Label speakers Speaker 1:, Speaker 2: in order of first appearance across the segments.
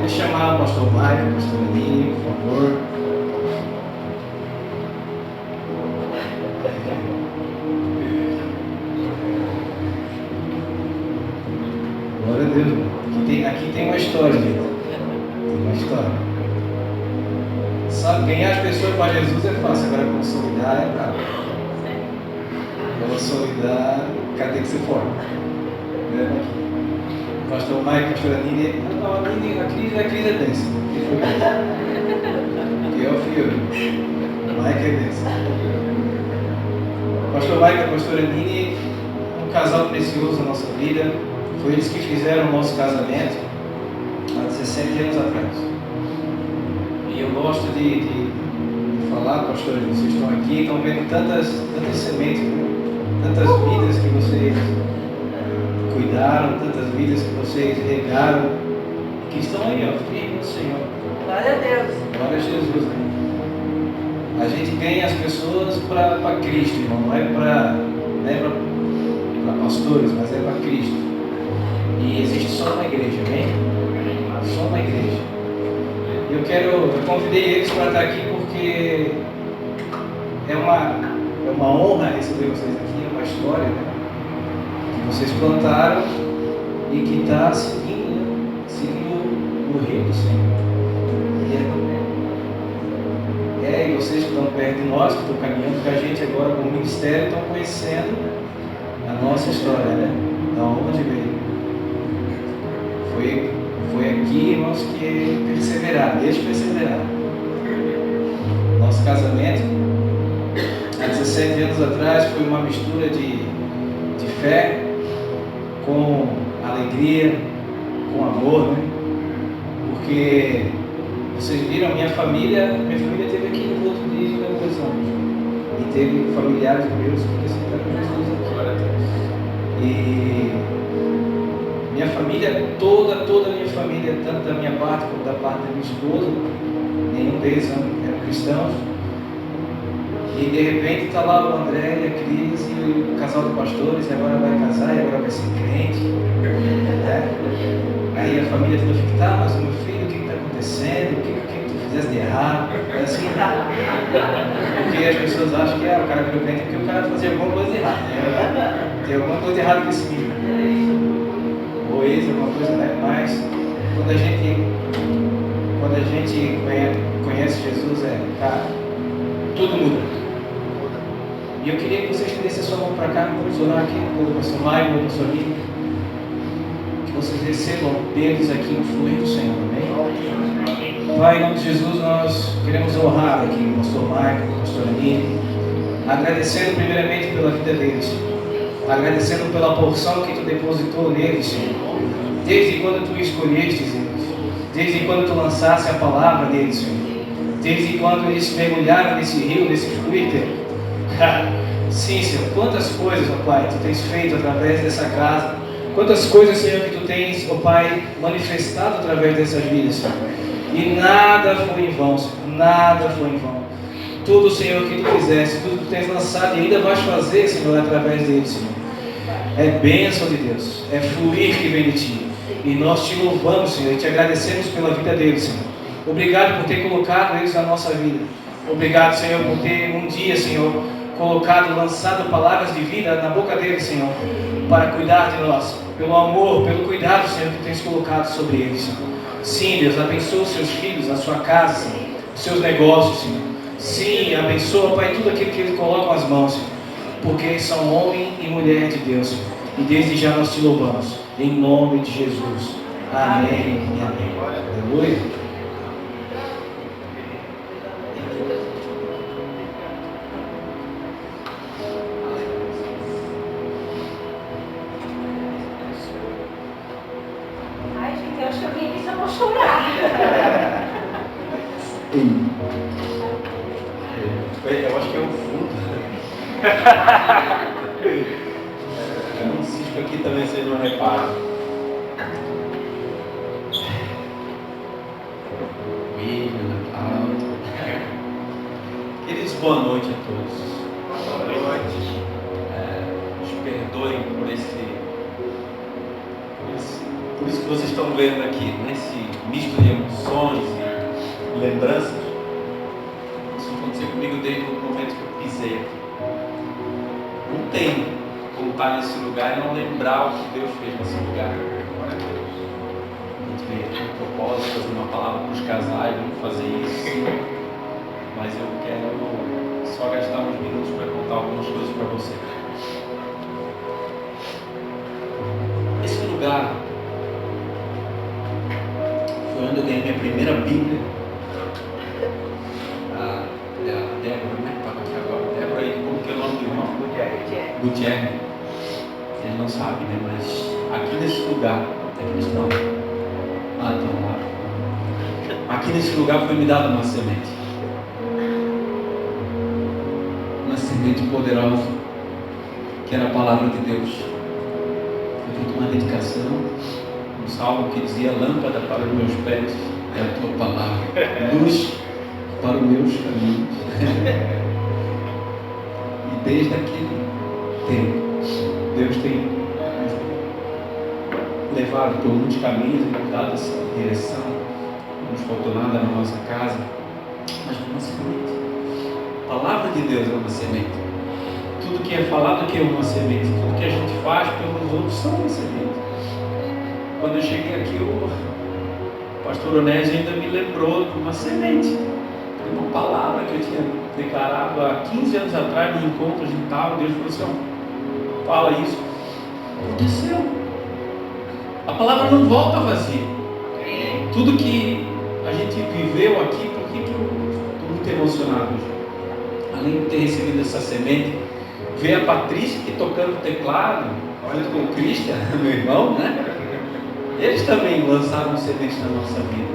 Speaker 1: Vou chamar o pastor Mário, o pastor Aninho, por favor. Glória a Deus. Aqui tem uma história, gente. Tem uma história. Sabe, ganhar as pessoas para Jesus é fácil, agora consolidar é brabo. Consolidar, cadê que você for? Pastor Mike, pastor Aninha. Não, a Cris é desse. Eu fui eu. Mike é desse. Pastor Mike e a pastora Aninha, um casal precioso na nossa vida. Foi eles que fizeram o nosso casamento há 17 anos atrás. E eu gosto de falar, pastor, vocês estão aqui, estão vendo tantas sementes, né? Tantas vidas que vocês cuidaram, tantas vidas que vocês regaram, que estão aí, ó, firmes no Senhor.
Speaker 2: Glória a Deus.
Speaker 1: Glória a Jesus, né? A gente ganha as pessoas para Cristo, irmão, não é para pastores, mas é para Cristo. E existe só uma igreja, amém? Só uma igreja. Eu convidei eles para estar aqui porque é uma honra receber vocês aqui, é uma história, né? Que vocês plantaram e que está seguindo o rio do Senhor. E vocês que estão perto de nós, que estão caminhando com a gente agora com o ministério, estão conhecendo a nossa história, né? Da onde veio. Foi aqui, irmãos, que perseveraram, eles perseveraram. Nosso casamento, há 17 anos atrás, foi uma mistura de fé com alegria, com amor, né? Porque vocês viram, minha família esteve aqui no outro dia de 2 anos. E teve familiares meus que aceitaram Jesus aqui. E minha família, toda a minha família, tanto da minha parte como da parte da minha esposa, nenhum deles eram cristãos. E de repente está lá o André e a Cris e o casal de pastores, e agora vai casar, e agora vai ser crente. Né? Aí a família toda fica, tá, mas meu filho, o que está acontecendo? O que tu fizeste de errado? É assim, porque as pessoas acham que o cara virou crente porque o cara fazia alguma coisa de errada. Né? Tem alguma coisa de errada com esse menino. Ou ex, alguma coisa, né? Mas quando a gente conhece Jesus, cara, tudo muda. E eu queria que você estendesse a sua mão para cá, vamos orar aqui pelo pastor Maio, pelo pastor Aninho, que vocês recebam deles aqui no fluir do Senhor, amém? Pai, em nome de Jesus, nós queremos honrar aqui o pastor Maio, o pastor Aninho, agradecendo primeiramente pela vida deles, agradecendo pela porção que tu depositou neles, Senhor, desde quando tu escolheste eles, desde quando tu lançaste a palavra neles, Senhor, desde quando eles mergulharam nesse rio, nesse fluir. Sim, Senhor, quantas coisas, ó Pai, tu tens feito através dessa casa, quantas coisas, Senhor, que tu tens, ó Pai, manifestado através dessas vidas, Senhor. E nada foi em vão, Senhor, nada foi em vão. Tudo, Senhor, que tu fizeste, tudo que tu tens lançado e ainda vais fazer, Senhor, através deles, Senhor, é bênção de Deus, é fluir que vem de ti. E nós te louvamos, Senhor, e te agradecemos pela vida deles, Senhor. Obrigado por ter colocado eles na nossa vida. Obrigado, Senhor, por ter um dia, Senhor, colocado, lançado palavras de vida na boca deles, Senhor, para cuidar de nós, pelo amor, pelo cuidado, Senhor, que tens colocado sobre eles, Senhor. Sim, Deus, abençoa os seus filhos, a sua casa, Senhor, os seus negócios, Senhor. Sim, abençoa, Pai, tudo aquilo que eles colocam as mãos, Senhor, porque eles são homem e mulher de Deus, Senhor. E desde já nós te louvamos, em nome de Jesus. Amém e amém. Aleluia.
Speaker 3: Eu acho que é o fundo. Um cisco aqui também, vocês não reparam. Queridos, boa noite a todos. Boa noite. Nos perdoem por isso que vocês estão vendo aqui, nesse misto de é não lembrar o que Deus fez nesse lugar. A gente veio aqui com propósito, fazer uma palavra para os casais, vamos fazer isso. Mas eu quero só gastar uns minutos para contar algumas coisas para você. Esse lugar foi onde eu ganhei minha primeira Bíblia. A Débora, né? Estava aqui agora. Débora, como que é o nome do irmão? Gutierrez. Ele não sabe, né? Mas aqui nesse lugar, aqui nesse não. Então lá. Aqui nesse lugar foi me dada uma semente. Uma semente poderosa, que era a palavra de Deus. Foi feita uma dedicação, um salmo que dizia: lâmpada para os meus pés é a tua palavra, luz para os meus caminhos. E desde aquele tempo, Deus tem levado por muitos caminhos e nos dado essa direção. Não nos faltou nada na nossa casa, mas uma semente. A palavra de Deus é uma semente. Tudo que é falado aqui é uma semente. Tudo que a gente faz pelos outros são uma semente. Quando eu cheguei aqui, o pastor Onésio ainda me lembrou de uma semente. Uma palavra que eu tinha declarado há 15 anos atrás, no encontro a gente estava, Deus falou assim: fala isso. Aconteceu. A palavra não volta vazia. Tudo que a gente viveu aqui, por que eu estou muito emocionado hoje? Além de ter recebido essa semente, ver a Patrícia aqui tocando teclado, junto com o Christian, meu irmão, né? Eles também lançaram sementes na nossa vida.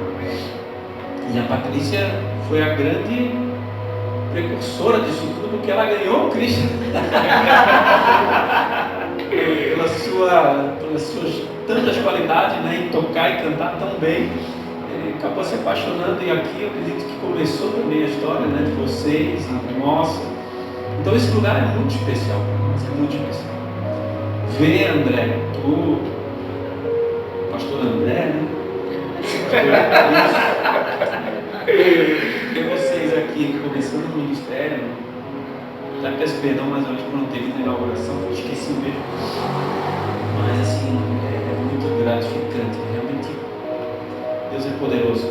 Speaker 3: E a Patrícia foi a grande precursora disso tudo, porque ela ganhou o Christian. pelas suas tantas qualidades, né, em tocar e cantar tão bem. Ele acabou se apaixonando, e aqui eu acredito que começou também a história, né, de vocês e nossa. Então esse lugar é muito especial para nós, é muito especial. Vê, André, tu, pastor André, né? Ver vocês aqui começando o ministério, já peço perdão, mas eu acho que não teve na inauguração, esqueci mesmo. Mas assim, é muito gratificante, realmente Deus é poderoso.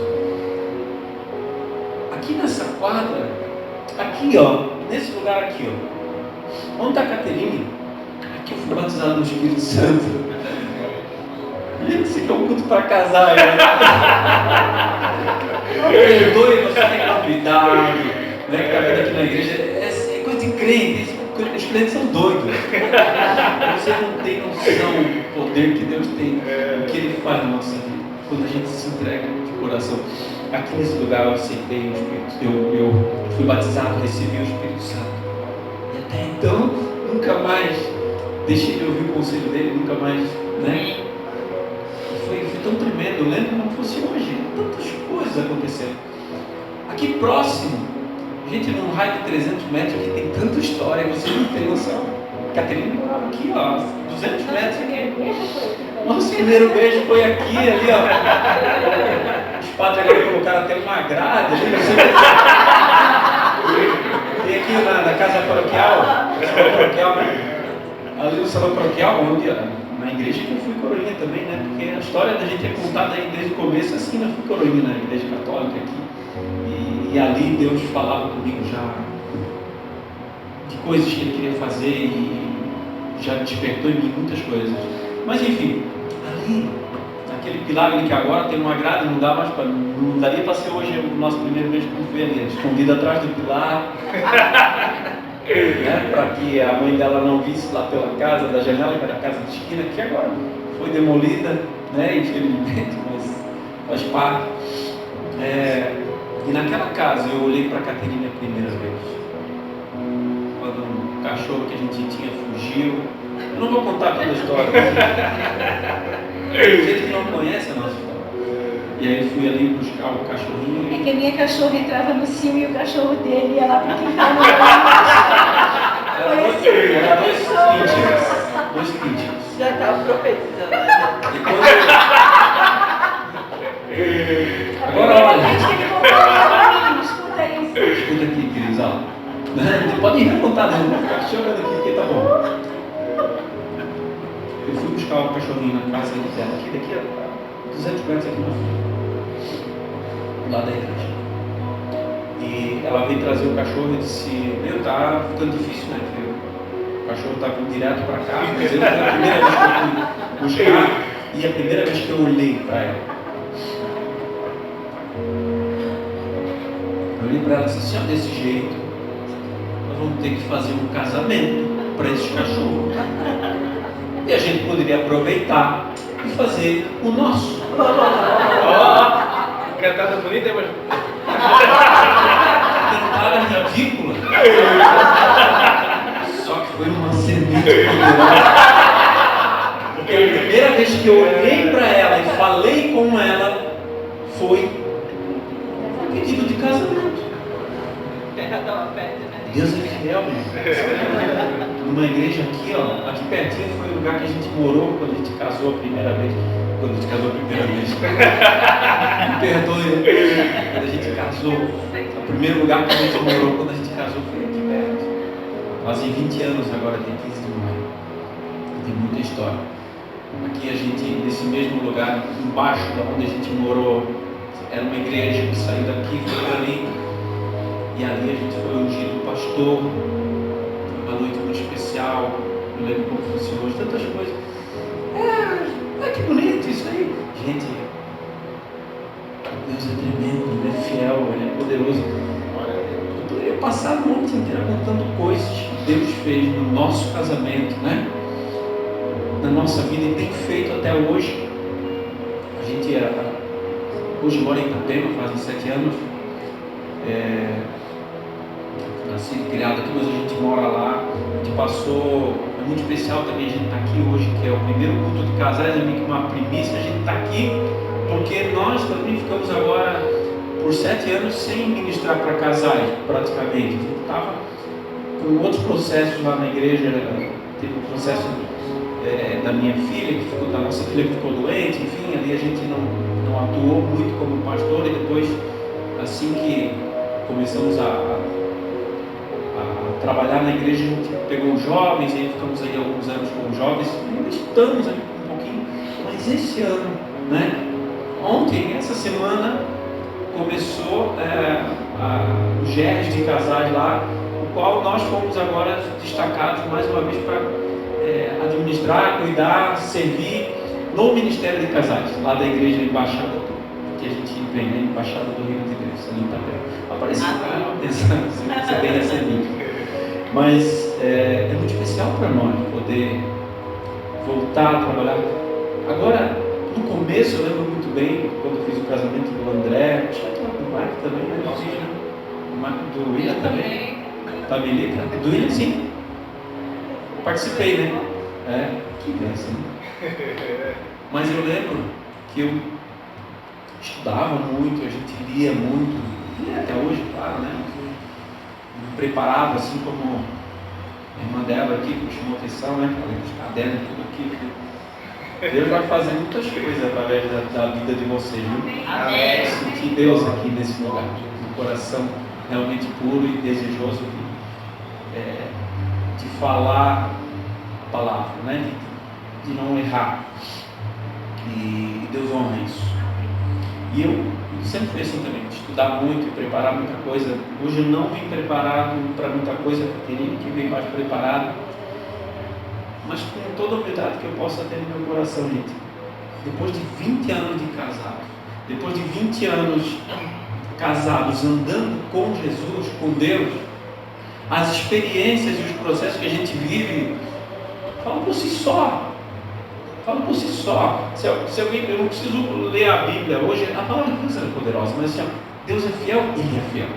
Speaker 3: Aqui nessa quadra, aqui ó, nesse lugar aqui ó, onde está a Caterine? Aqui eu fui batizado no Espírito Santo. Gente, esse aqui é um culto para casar, né? Perdoe você que é convidado, né, que está vindo aqui na igreja, é coisa de crente, os crentes são doidos. Você não tem noção do poder que Deus tem, o que Ele faz na nossa vida, quando a gente se entrega de coração. Aqui nesse lugar eu aceitei o Espírito, eu fui batizado, recebi o Espírito Santo. E até então, nunca mais deixei de ouvir o conselho dele, nunca mais, né? Foi tão tremendo, eu lembro como fosse hoje, tantas coisas aconteceram. Aqui próximo, gente, num raio de 300 metros, aqui tem tanta história, você não tem noção. Caterina morava aqui, ó, 200 metros aqui. Nosso primeiro beijo foi aqui, ali, ó. Os padres agora colocaram até uma grade ali, não sei. Tem aqui na casa paroquial, ali no salão paroquial, onde na igreja que eu fui coroinha também, né? Porque a história da gente é contada aí desde o começo, assim, eu fui coroinha na igreja católica aqui. E ali Deus falava comigo já de coisas que Ele queria fazer e já despertou em mim muitas coisas. Mas enfim, ali, naquele pilar ali que agora tem uma grade, não daria para ser hoje o nosso primeiro beijo como foi ali, escondido atrás do pilar. Né, para que a mãe dela não visse lá pela casa, da janela, que era a casa de esquina, que agora foi demolida, né, infelizmente, mas faz parte. E naquela casa eu olhei para a Caterina a primeira vez, quando um cachorro que a gente tinha fugiu. Eu não vou contar toda a história, tem gente que não conhece a nossa história. E aí eu fui ali buscar o cachorrinho.
Speaker 2: É que a minha cachorra entrava no cio e o cachorro dele ia lá para o quintal. Foi assim.
Speaker 1: Era dois pintinhos.
Speaker 2: Já estava profetizando.
Speaker 1: E quando agora olha.
Speaker 2: Escuta isso.
Speaker 1: Escuta aqui, queridos. Não pode ir contar, não. Vou ficar chorando aqui, porque tá bom.
Speaker 3: buscar o cachorrinho na casa dela, daqui a 200 metros aqui na frente, lá da igreja. E ela veio trazer o cachorro e disse: meu, tá ficando difícil, né? Porque o cachorro tá vindo direto para cá, mas eu, foi a primeira vez que eu fui buscar e a primeira vez que eu olhei para ela. Eu olhei para ela e disse assim: desse jeito, nós vamos ter que fazer um casamento para esse cachorro. E a gente poderia aproveitar e fazer o nosso.
Speaker 1: Cantada bonita, mas
Speaker 3: Cantada ridícula. Só que foi uma semente poderosa. Porque a primeira vez que eu olhei para ela e falei com ela foi um pedido de casamento. Deus é fiel, né? Numa igreja aqui, ó, aqui pertinho foi o lugar que a gente morou quando a gente casou a primeira vez. Quando a gente casou a primeira vez. Me perdoe, quando a gente casou. O primeiro lugar que a gente morou quando a gente casou foi aqui perto. Fazem 20 anos agora, tem 15 de maio. Tem muita história. Aqui a gente, nesse mesmo lugar, embaixo de onde a gente morou, era uma igreja que saiu daqui, foi ali. E ali a gente foi ungido pastor. Foi uma noite muito especial. Eu lembro como funcionou hoje, tantas coisas. Que bonito isso aí. Gente, Deus é tremendo, Ele é fiel, Ele é poderoso. Eu poderia passar a noite inteira contando coisas que Deus fez no nosso casamento, né? Na nossa vida e tem feito até hoje. A gente hoje mora em Itapema, fazem 7 anos. Nascido e criado aqui, mas a gente mora lá. A gente passou, é muito especial também a gente estar aqui hoje, que é o primeiro culto de casais, é meio que uma primícia a gente estar aqui, porque nós também ficamos agora por 7 anos sem ministrar para casais, praticamente. A gente estava com outros processos lá na igreja, teve um processo da minha filha, da nossa filha que ficou doente, enfim, ali a gente não atuou muito como pastor, e depois, assim que começamos a trabalhar na igreja, a gente pegou os jovens, e aí ficamos aí alguns anos com os jovens, ainda estamos aí um pouquinho, mas esse ano, né? Ontem, essa semana, começou o GERS de casais lá, o qual nós fomos agora destacados mais uma vez para administrar, cuidar, servir no Ministério de Casais, lá da igreja Embaixada, que a gente vem, né? Embaixada do Rio de Deus, ali em Itapema. Apareceu pensando se você bem recebido. Mas é muito especial para nós poder voltar a trabalhar. Agora, no começo, eu lembro muito bem, quando eu fiz o casamento do André, acho que do Marco também, né? O Marco do William também. Da Melita? Do William, sim. Participei, né? Que bênção. Mas eu lembro que eu estudava muito, a gente lia muito, e até hoje, claro, né? Me preparava, assim como a irmã Débora aqui, que chamou atenção, né? Falei, os cadernos, tudo aqui. Deus vai fazer muitas coisas através da vida de vocês, viu?
Speaker 2: Amém.
Speaker 3: Sentir Deus aqui nesse lugar, um coração realmente puro e desejoso de falar a palavra, né? De não errar. E Deus honra isso. E eu sempre fui assim também, de estudar muito e preparar muita coisa. Hoje eu não vim preparado para muita coisa, teria que vir mais preparado, mas com toda a humildade que eu possa ter no meu coração, gente. Depois de 20 anos de casado, depois de 20 anos casados, andando com Jesus, com Deus, as experiências e os processos que a gente vive falam por si só. Fala por si só. Se alguém, eu não preciso ler a Bíblia hoje, a palavra de Deus é poderosa, mas assim, Deus é fiel, Ele é fiel.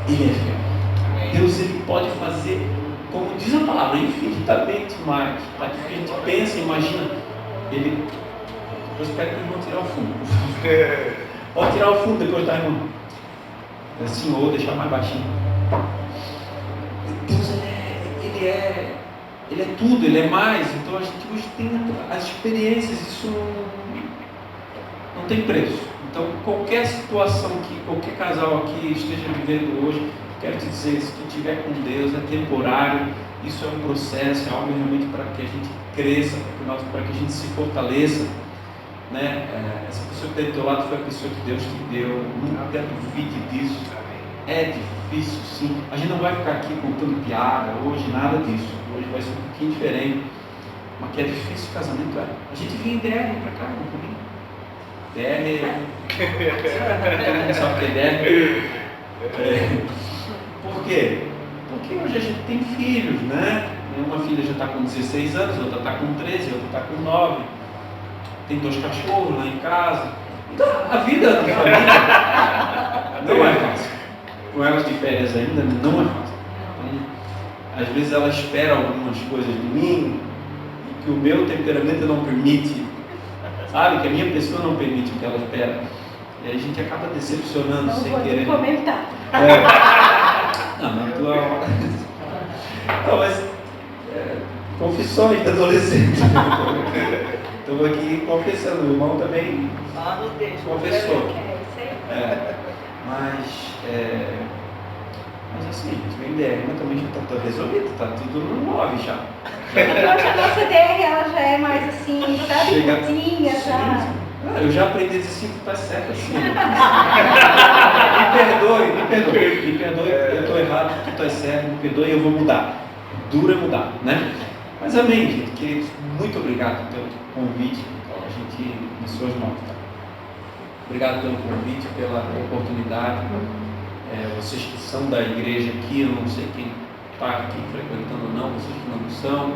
Speaker 3: Ele é fiel. Deus, Ele pode fazer, como diz a palavra, infinitamente mais. Para que a gente pensa, imagina. Eu espero que eles vão tirar o fundo. Pode tirar o fundo depois, tá, irmão? Assim, ou deixar mais baixinho. Deus, Ele é tudo, Ele é mais. Então a gente hoje tem as experiências, isso não tem preço. Então qualquer situação que qualquer casal aqui esteja vivendo hoje, Quero te dizer, se tu estiver com Deus, é temporário, isso é um processo, é algo realmente para que a gente cresça, para que a gente se fortaleça, né? Essa pessoa que está do teu lado foi a pessoa que Deus te deu, nunca duvide disso. É difícil, sim. A gente não vai ficar aqui contando piada hoje, nada disso. Hoje vai ser um pouquinho diferente. Mas que é difícil o casamento, é. A gente vinha em DR para cá, não comigo. DR. Sabe o que é DR? Por quê? Porque hoje a gente tem filhos, né? Uma filha já está com 16 anos, outra está com 13, outra está com 9. Tem 2 cachorros lá em casa. Então, a vida de família não é fácil. Com elas de férias ainda, não é fácil. Então, às vezes ela espera algumas coisas de mim e que o meu temperamento não permite. Sabe? Que a minha pessoa não permite o que ela espera. E aí a gente acaba decepcionando
Speaker 2: não
Speaker 3: sem
Speaker 2: vou
Speaker 3: querer.
Speaker 2: Comentar.
Speaker 3: Não, mas confissões de adolescente. Estou aqui confessando, o irmão também confessou. Mas assim, a gente vem DR, mas também já está resolvido, está tudo no 9 já.
Speaker 2: Hoje a nossa DR ela já é mais assim, sabe, curtinha, já.
Speaker 3: Eu já aprendi a dizer assim, tu tá certo assim. Me perdoe, eu estou errado, tu tá certo, me perdoe, eu vou mudar. Duro é mudar, né? Mas amém, gente, queridos, muito obrigado pelo convite, a gente nas suas mãos, tá? Obrigado pelo convite, pela oportunidade. Vocês que são da igreja aqui, eu não sei quem está aqui frequentando ou não, vocês que não são.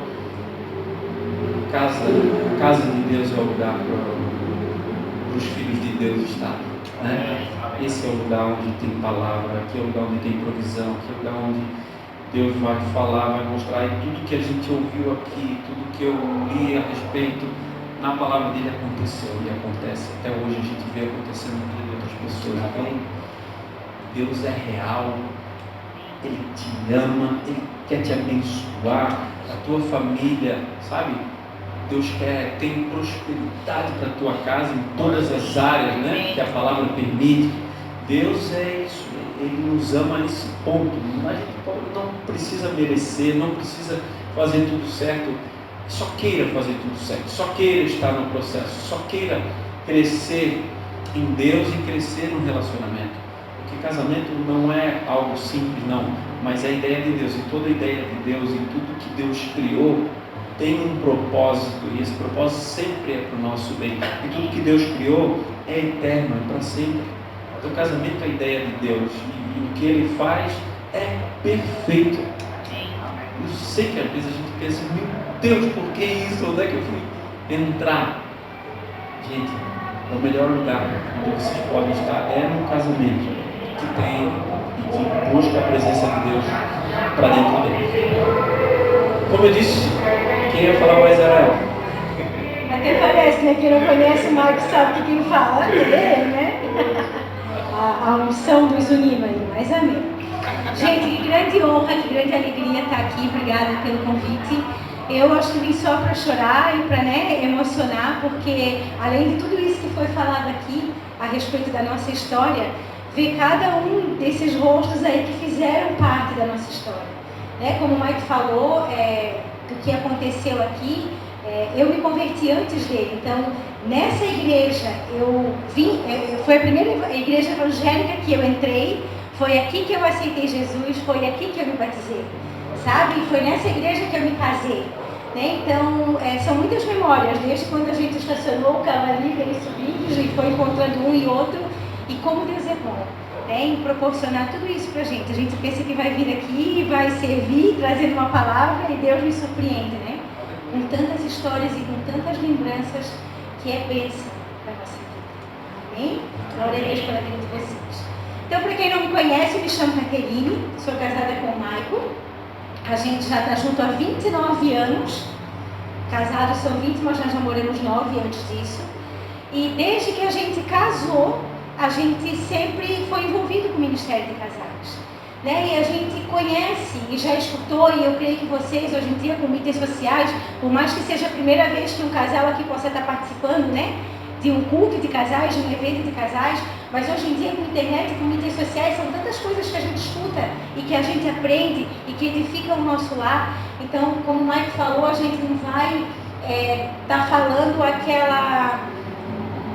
Speaker 3: A casa de Deus é o lugar para os filhos de Deus estar, né? Esse é o lugar onde tem palavra, aqui é o lugar onde tem provisão, aqui é o lugar onde Deus vai falar, vai mostrar, e tudo que a gente ouviu aqui, tudo que eu li a respeito, na palavra dele aconteceu e acontece. Até hoje a gente vê acontecendo na vida de outras pessoas. Então, Deus é real, Ele te ama, Ele quer te abençoar, a tua família, sabe? Deus tem prosperidade para a tua casa em todas as áreas, né? Que a palavra permite. Deus é isso, Ele nos ama a esse ponto. A gente não precisa merecer, não precisa fazer tudo certo. Só queira fazer tudo certo, só queira estar no processo, só queira crescer em Deus e crescer no relacionamento. Porque casamento não é algo simples, não, mas é a ideia de Deus, e toda a ideia de Deus e tudo que Deus criou tem um propósito, e esse propósito sempre é para o nosso bem. E tudo que Deus criou é eterno, é para sempre. Então, o casamento é a ideia de Deus, e o que Ele faz é perfeito. Eu sei que às vezes a gente pensa, meu Deus, por que isso? Onde é que eu fui entrar? Gente, o melhor lugar onde vocês podem estar é no casamento que tem e que busca a presença de Deus para dentro dele. Como eu disse, quem ia falar mais era ela.
Speaker 2: Até parece, né? Quem não conhece o Marcos sabe que quem fala é ele, né? A unção dos unidos aí, mas amém. Gente, que grande honra, que grande alegria estar aqui. Obrigada pelo convite. Eu acho que vim só para chorar e para emocionar, porque além de tudo isso que foi falado aqui a respeito da nossa história, ver cada um desses rostos aí que fizeram parte da nossa história. Como o Mike falou, do que aconteceu aqui, eu me converti antes dele. Então, nessa igreja, foi a primeira igreja evangélica que eu entrei, foi aqui que eu aceitei Jesus, foi aqui que eu me batizei, sabe? Foi nessa igreja que eu me casei. Então, são muitas memórias, desde quando a gente estacionou o carro ali, veio subindo e foi encontrando um e outro, e como Deus é bom. Em proporcionar tudo isso para a gente. A gente pensa que vai vir aqui, vai servir, trazendo uma palavra, e Deus nos surpreende, né? Com tantas histórias e com tantas lembranças, que é bênção para a nossa vida. Amém? Glória a Deus pela vida de vocês. Então, para quem não me conhece, eu me chamo Caterine, sou casada com o Maico. A gente já está junto há 29 anos. Casados são 20, mas nós já moramos 9 antes disso. E desde que a gente casou, a gente sempre foi envolvido com o Ministério de Casais, E a gente conhece e já escutou, e eu creio que vocês hoje em dia com mídias sociais, por mais que seja a primeira vez que um casal aqui possa estar participando, de um culto de casais, de um evento de casais, mas hoje em dia com a internet, com mídias sociais, são tantas coisas que a gente escuta e que a gente aprende e que edifica o nosso lar. Então, como o Mike falou, a gente não vai estar falando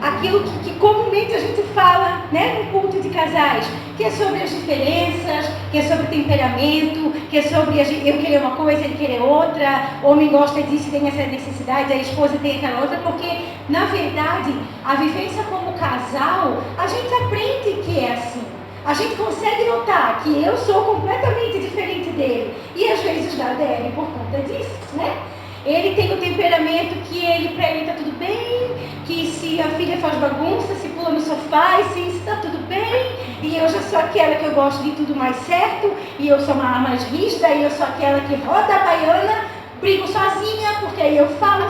Speaker 2: aquilo que comumente a gente fala, né, no culto de casais, que é sobre as diferenças, que é sobre temperamento, que é sobre eu querer uma coisa, ele querer outra, o homem gosta disso, tem essa necessidade, a esposa tem aquela outra, porque, na verdade, a vivência como casal, a gente aprende que é assim. A gente consegue notar que eu sou completamente diferente dele, e às vezes da dele por conta disso, né? Ele tem o temperamento que para ele está tudo bem, que se a filha faz bagunça, se pula no sofá, e se está tudo bem, e eu já sou aquela que eu gosto de tudo mais certo, e eu sou uma mais rígida, e eu sou aquela que roda a baiana, brigo sozinha, porque aí eu falo,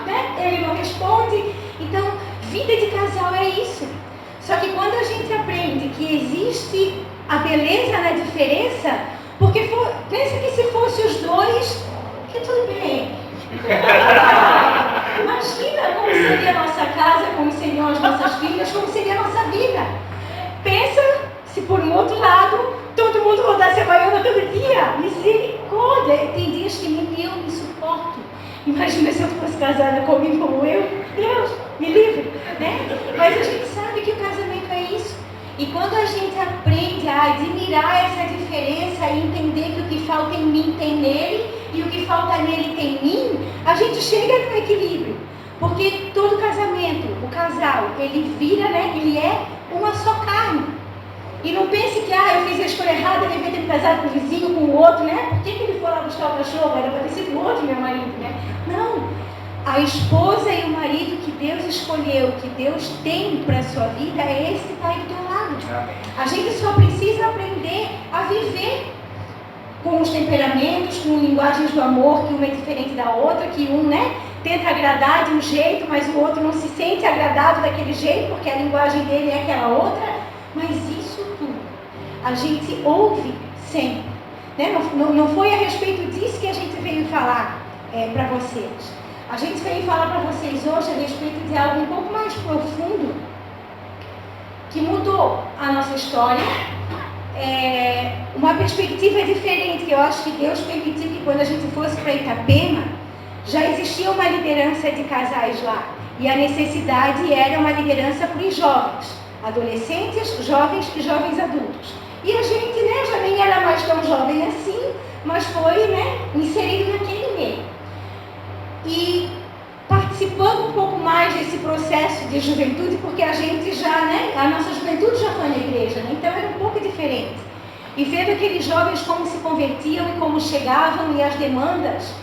Speaker 2: né? Ele não responde. Então, vida de casal é isso. Só que quando a gente aprende que existe a beleza na diferença, porque pensa que se fosse os dois, que tudo bem. Imagina como seria a nossa casa, como seriam as nossas filhas, como seria a nossa vida. Pensa se por um outro lado todo mundo rodasse a baiana todo dia. Misericórdia! Tem dias que nem eu me suporto. Imagina se eu fosse casada com alguém como eu. Deus, me livre, né? Mas a gente sabe que o casamento é isso. E quando a gente aprende a admirar essa diferença e entender que o que falta em mim tem nele e o que falta nele tem em mim, a gente chega no equilíbrio. Porque todo casamento, o casal, ele vira, né? Ele é uma só carne. E não pense que, eu fiz a escolha errada, eu devia ter me casado com o vizinho, com o outro, né? Por que ele foi lá buscar o cachorro? Era para ter sido o outro, meu marido, né? Não. A esposa e o marido que Deus escolheu, que Deus tem para a sua vida, é esse que está aí do teu lado. A gente só precisa aprender a viver com os temperamentos, com linguagens do amor, que uma é diferente da outra, que um, né, tenta agradar de um jeito, mas o outro não se sente agradado daquele jeito, porque a linguagem dele é aquela outra. Mas isso tudo a gente ouve sempre, né? Não foi a respeito disso que a gente veio falar para vocês. A gente veio falar para vocês hoje a respeito de algo um pouco mais profundo, que mudou a nossa história, uma perspectiva diferente, que eu acho que Deus permitiu que quando a gente fosse para Itapema, já existia uma liderança de casais lá, e a necessidade era uma liderança para os jovens, adolescentes, jovens e jovens adultos. E a gente, né, já nem era mais tão jovem assim, mas foi, né, inserido naquele meio. E participando um pouco mais desse processo de juventude, porque a gente já, né, a nossa juventude já foi na igreja, né, então era um pouco diferente. E vendo aqueles jovens como se convertiam e como chegavam e as demandas,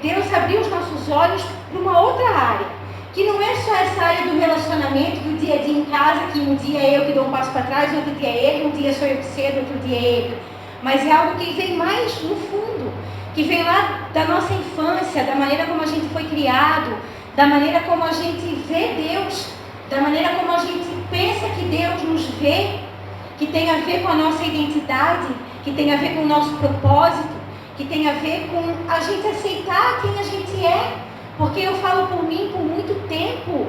Speaker 2: Deus abriu os nossos olhos para uma outra área, que não é só essa área do relacionamento, do dia a dia em casa, que um dia é eu que dou um passo para trás, outro dia é ele, um dia sou eu que cedo, outro dia é ele. Mas é algo que vem mais no fundo, que vem lá da nossa infância, da maneira como a gente foi criado, da maneira como a gente vê Deus, da maneira como a gente pensa que Deus nos vê, que tem a ver com a nossa identidade, que tem a ver com o nosso propósito, que tem a ver com a gente aceitar quem a gente é. Porque eu falo por mim por muito tempo,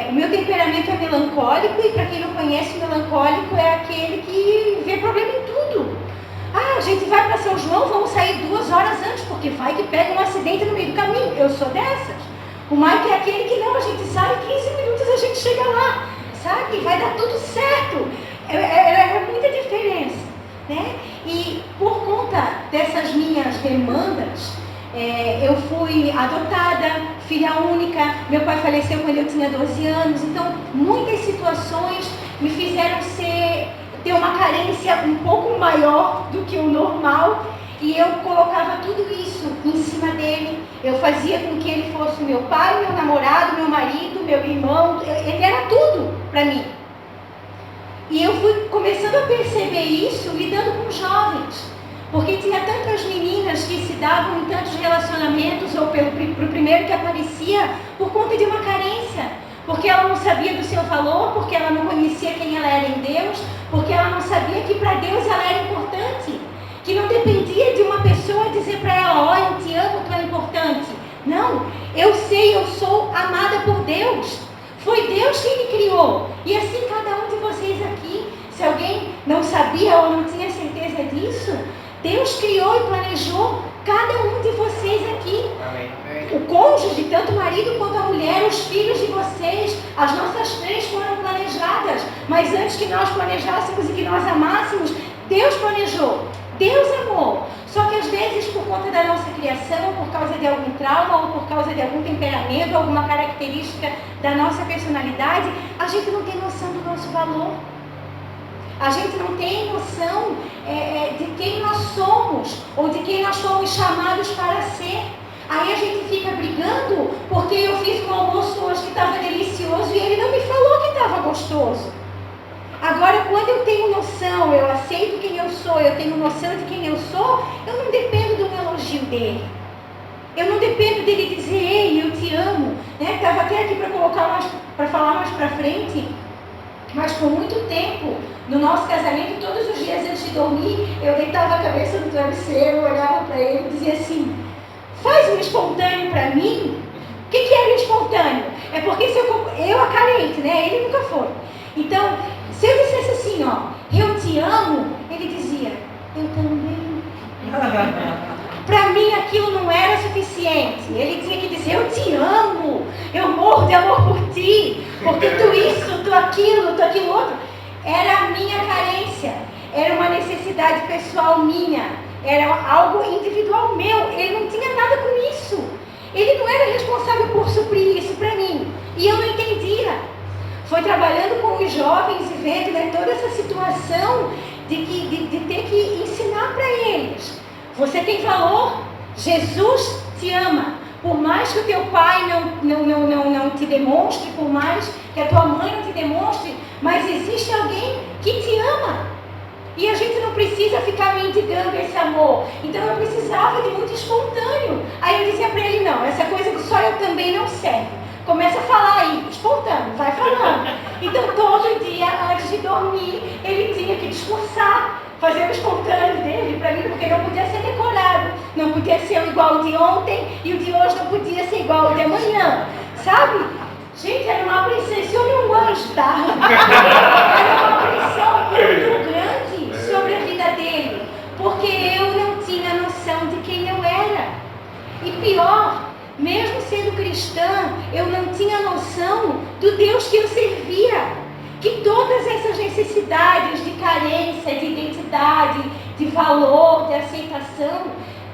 Speaker 2: o meu temperamento é melancólico, e para quem não conhece, melancólico é aquele que vê problema em tudo. A gente vai para São João, vamos sair 2 horas antes, porque vai que pega um acidente no meio do caminho. Eu sou dessas. O Mike é aquele que não, a gente sai 15 minutos, a gente chega lá, sabe? Vai dar tudo certo. É muita diferença, né? E por conta dessas minhas demandas, eu fui adotada, filha única, meu pai faleceu quando eu tinha 12 anos, então muitas situações me fizeram ter uma carência um pouco maior do que o normal, e eu colocava tudo isso em cima dele. Eu fazia com que ele fosse meu pai, meu namorado, meu marido, meu irmão, ele era tudo para mim. E eu fui começando a perceber isso lidando com jovens, porque tinha tantas meninas que se davam em tantos relacionamentos, ou pro primeiro que aparecia, por conta de uma carência, porque ela não sabia do seu valor, porque ela não conhecia quem ela era em Deus, porque ela não sabia que para Deus ela era importante, que não dependia de uma pessoa dizer para ela, eu te amo, tu é importante. Não, eu sei, eu sou amada por Deus. Foi Deus quem me criou. E assim cada um de vocês aqui, se alguém não sabia ou não tinha certeza disso, Deus criou e planejou cada um de vocês aqui.
Speaker 1: Amém.
Speaker 2: O cônjuge, tanto o marido quanto a mulher, os filhos de vocês, as nossas três foram planejadas. Mas antes que nós planejássemos e que nós amássemos, Deus planejou, Deus amou. Só que às vezes, por conta da nossa criação, ou por causa de algum trauma, ou por causa de algum temperamento, alguma característica da nossa personalidade, a gente não tem noção do nosso valor. A gente não tem noção de quem nós somos, ou de quem nós fomos chamados para ser. Aí a gente fica brigando, porque eu fiz um almoço hoje que estava delicioso e ele não me falou que estava gostoso. Agora, quando eu tenho noção, eu aceito quem eu sou, eu tenho noção de quem eu sou, eu não dependo de um elogio dele. Eu não dependo dele dizer, ei, eu te amo. Estava até aqui para falar mais para frente, mas por muito tempo, no nosso casamento, todos os dias antes de dormir, eu deitava a cabeça no travesseiro, olhava para ele e dizia assim, faz um espontâneo para mim. O que é um espontâneo? É porque se eu a carente, né? Ele nunca foi. Então, se eu dissesse assim, ó, eu te amo, ele dizia, eu também. Para mim aquilo não era suficiente. Ele tinha que dizer, eu te amo, eu morro de amor por ti, porque tu isso, tu aquilo outro. Era a minha carência, era uma necessidade pessoal minha, era algo individual meu. Ele não tinha nada com isso. Ele não era responsável por suprir isso para mim. E eu não entendia. Foi trabalhando com os jovens e vendo, né, toda essa situação de ter que ensinar para eles. Você tem valor, Jesus te ama. Por mais que o teu pai não te demonstre, por mais que a tua mãe não te demonstre, mas existe alguém que te ama. E a gente não precisa ficar mendigando esse amor. Então eu precisava de muito espontâneo. Aí eu dizia para ele, não, essa coisa do só eu também não serve. Começa a falar aí, espontâneo, vai falando. Então todo dia, antes de dormir, ele tinha que discursar, fazer o espontâneo dele para mim, porque não podia ser decorado. Não podia ser igual ao de ontem e o de hoje não podia ser igual ao de amanhã. Sabe? Gente, era uma apreensão, esse homem é um anjo, tá? Era uma apreensão muito grande sobre a vida dele, porque eu não tinha noção de quem eu era. E pior, mesmo sendo cristã, eu não tinha noção do Deus que eu servia. Que todas essas necessidades de carência, de identidade, de valor, de aceitação,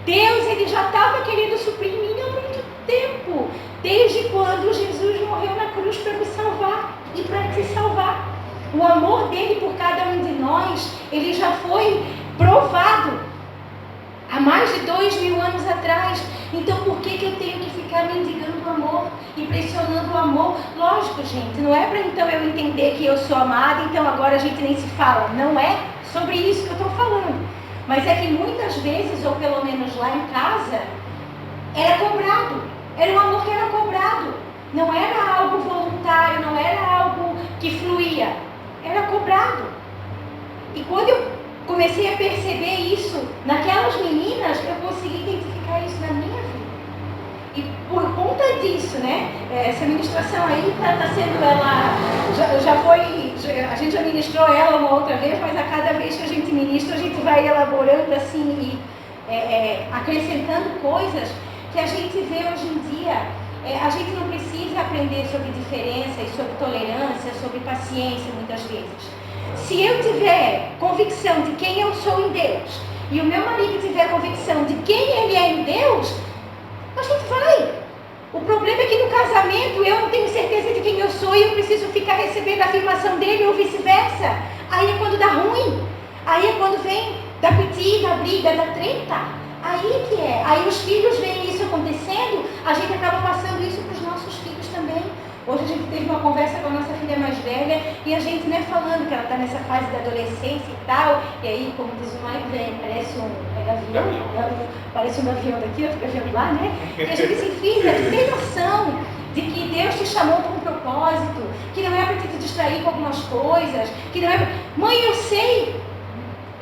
Speaker 2: Deus ele já estava querendo suprir em mim há muito tempo. Desde quando Jesus morreu na cruz para me salvar e para te salvar. O amor dele por cada um de nós, ele já foi provado há mais de 2000 anos atrás. Então por que eu tenho que ficar mendigando o amor e pressionando o amor? Lógico, gente, não é para então eu entender que eu sou amada, então agora a gente nem se fala. Não é sobre isso que eu estou falando. Mas é que muitas vezes, ou pelo menos lá em casa, era cobrado. Era um amor que era cobrado. Não era algo voluntário, não era algo que fluía. Era cobrado. E quando eu comecei a perceber isso naquelas meninas, eu consegui identificar isso na minha vida. E por conta disso, né? Essa ministração aí está sendo ela. A gente já ministrou ela uma outra vez, mas a cada vez que a gente ministra, a gente vai elaborando assim e acrescentando coisas que a gente vê hoje em dia. A gente não precisa aprender sobre diferença e sobre tolerância, sobre paciência muitas vezes. Se eu tiver convicção de quem eu sou em Deus e o meu marido tiver convicção de quem ele é em Deus, a gente vai. O problema é que no casamento eu não tenho certeza de quem eu sou e eu preciso ficar recebendo a afirmação dele ou vice-versa. Aí é quando dá ruim. Aí é quando vem da piti, da briga, da treta. Aí que é. Aí os filhos veem isso acontecendo, a gente acaba passando isso para os nossos filhos também. Hoje a gente teve uma conversa com a nossa filha mais velha e a gente, né, falando que ela está nessa fase da adolescência e tal. E aí, como diz o Mike, parece um gavião, parece um gavião daqui, outro gavião lá, né? E a gente disse, filha, tu tem noção de que Deus te chamou com um propósito, que não é para te distrair com algumas coisas, que não é... Mãe, eu sei!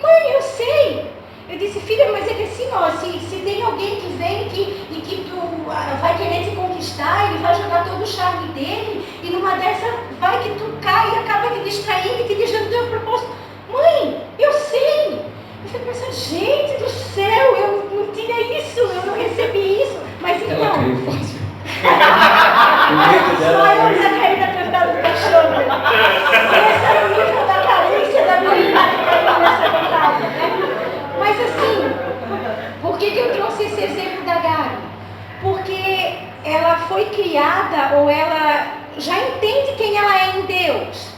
Speaker 2: Mãe, eu sei! Eu disse, filha, mas é que assim, ó, se tem alguém que vem e que tu vai querer te conquistar, ele vai jogar todo o charme dele, e numa dessa vai que tu cai e acaba te distraindo e te deixando do teu propósito. Mãe, eu sei. Eu fico pensando, gente do céu, eu não tinha isso, eu não recebi isso. Mas então...
Speaker 3: Ela caiu fácil.
Speaker 2: Só eu já caí na cantada do cachorro. Esse é o nível da carência da minha idade caiu nessa cantada, né? Mas assim, por que eu trouxe esse exemplo da Gabi? Porque ela foi criada, ou ela já entende quem ela é em Deus.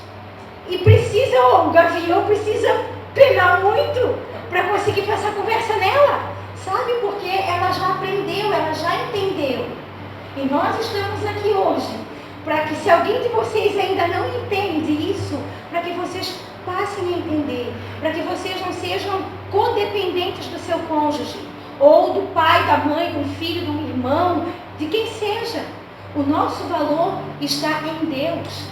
Speaker 2: E precisa, o gavião precisa pegar muito para conseguir passar conversa nela. Sabe? Porque ela já aprendeu, ela já entendeu. E nós estamos aqui hoje para que, se alguém de vocês ainda não entende isso, para que vocês passem a entender, para que vocês não sejam codependentes do seu cônjuge, ou do pai, da mãe, do filho, do irmão, de quem seja. O nosso valor está em Deus.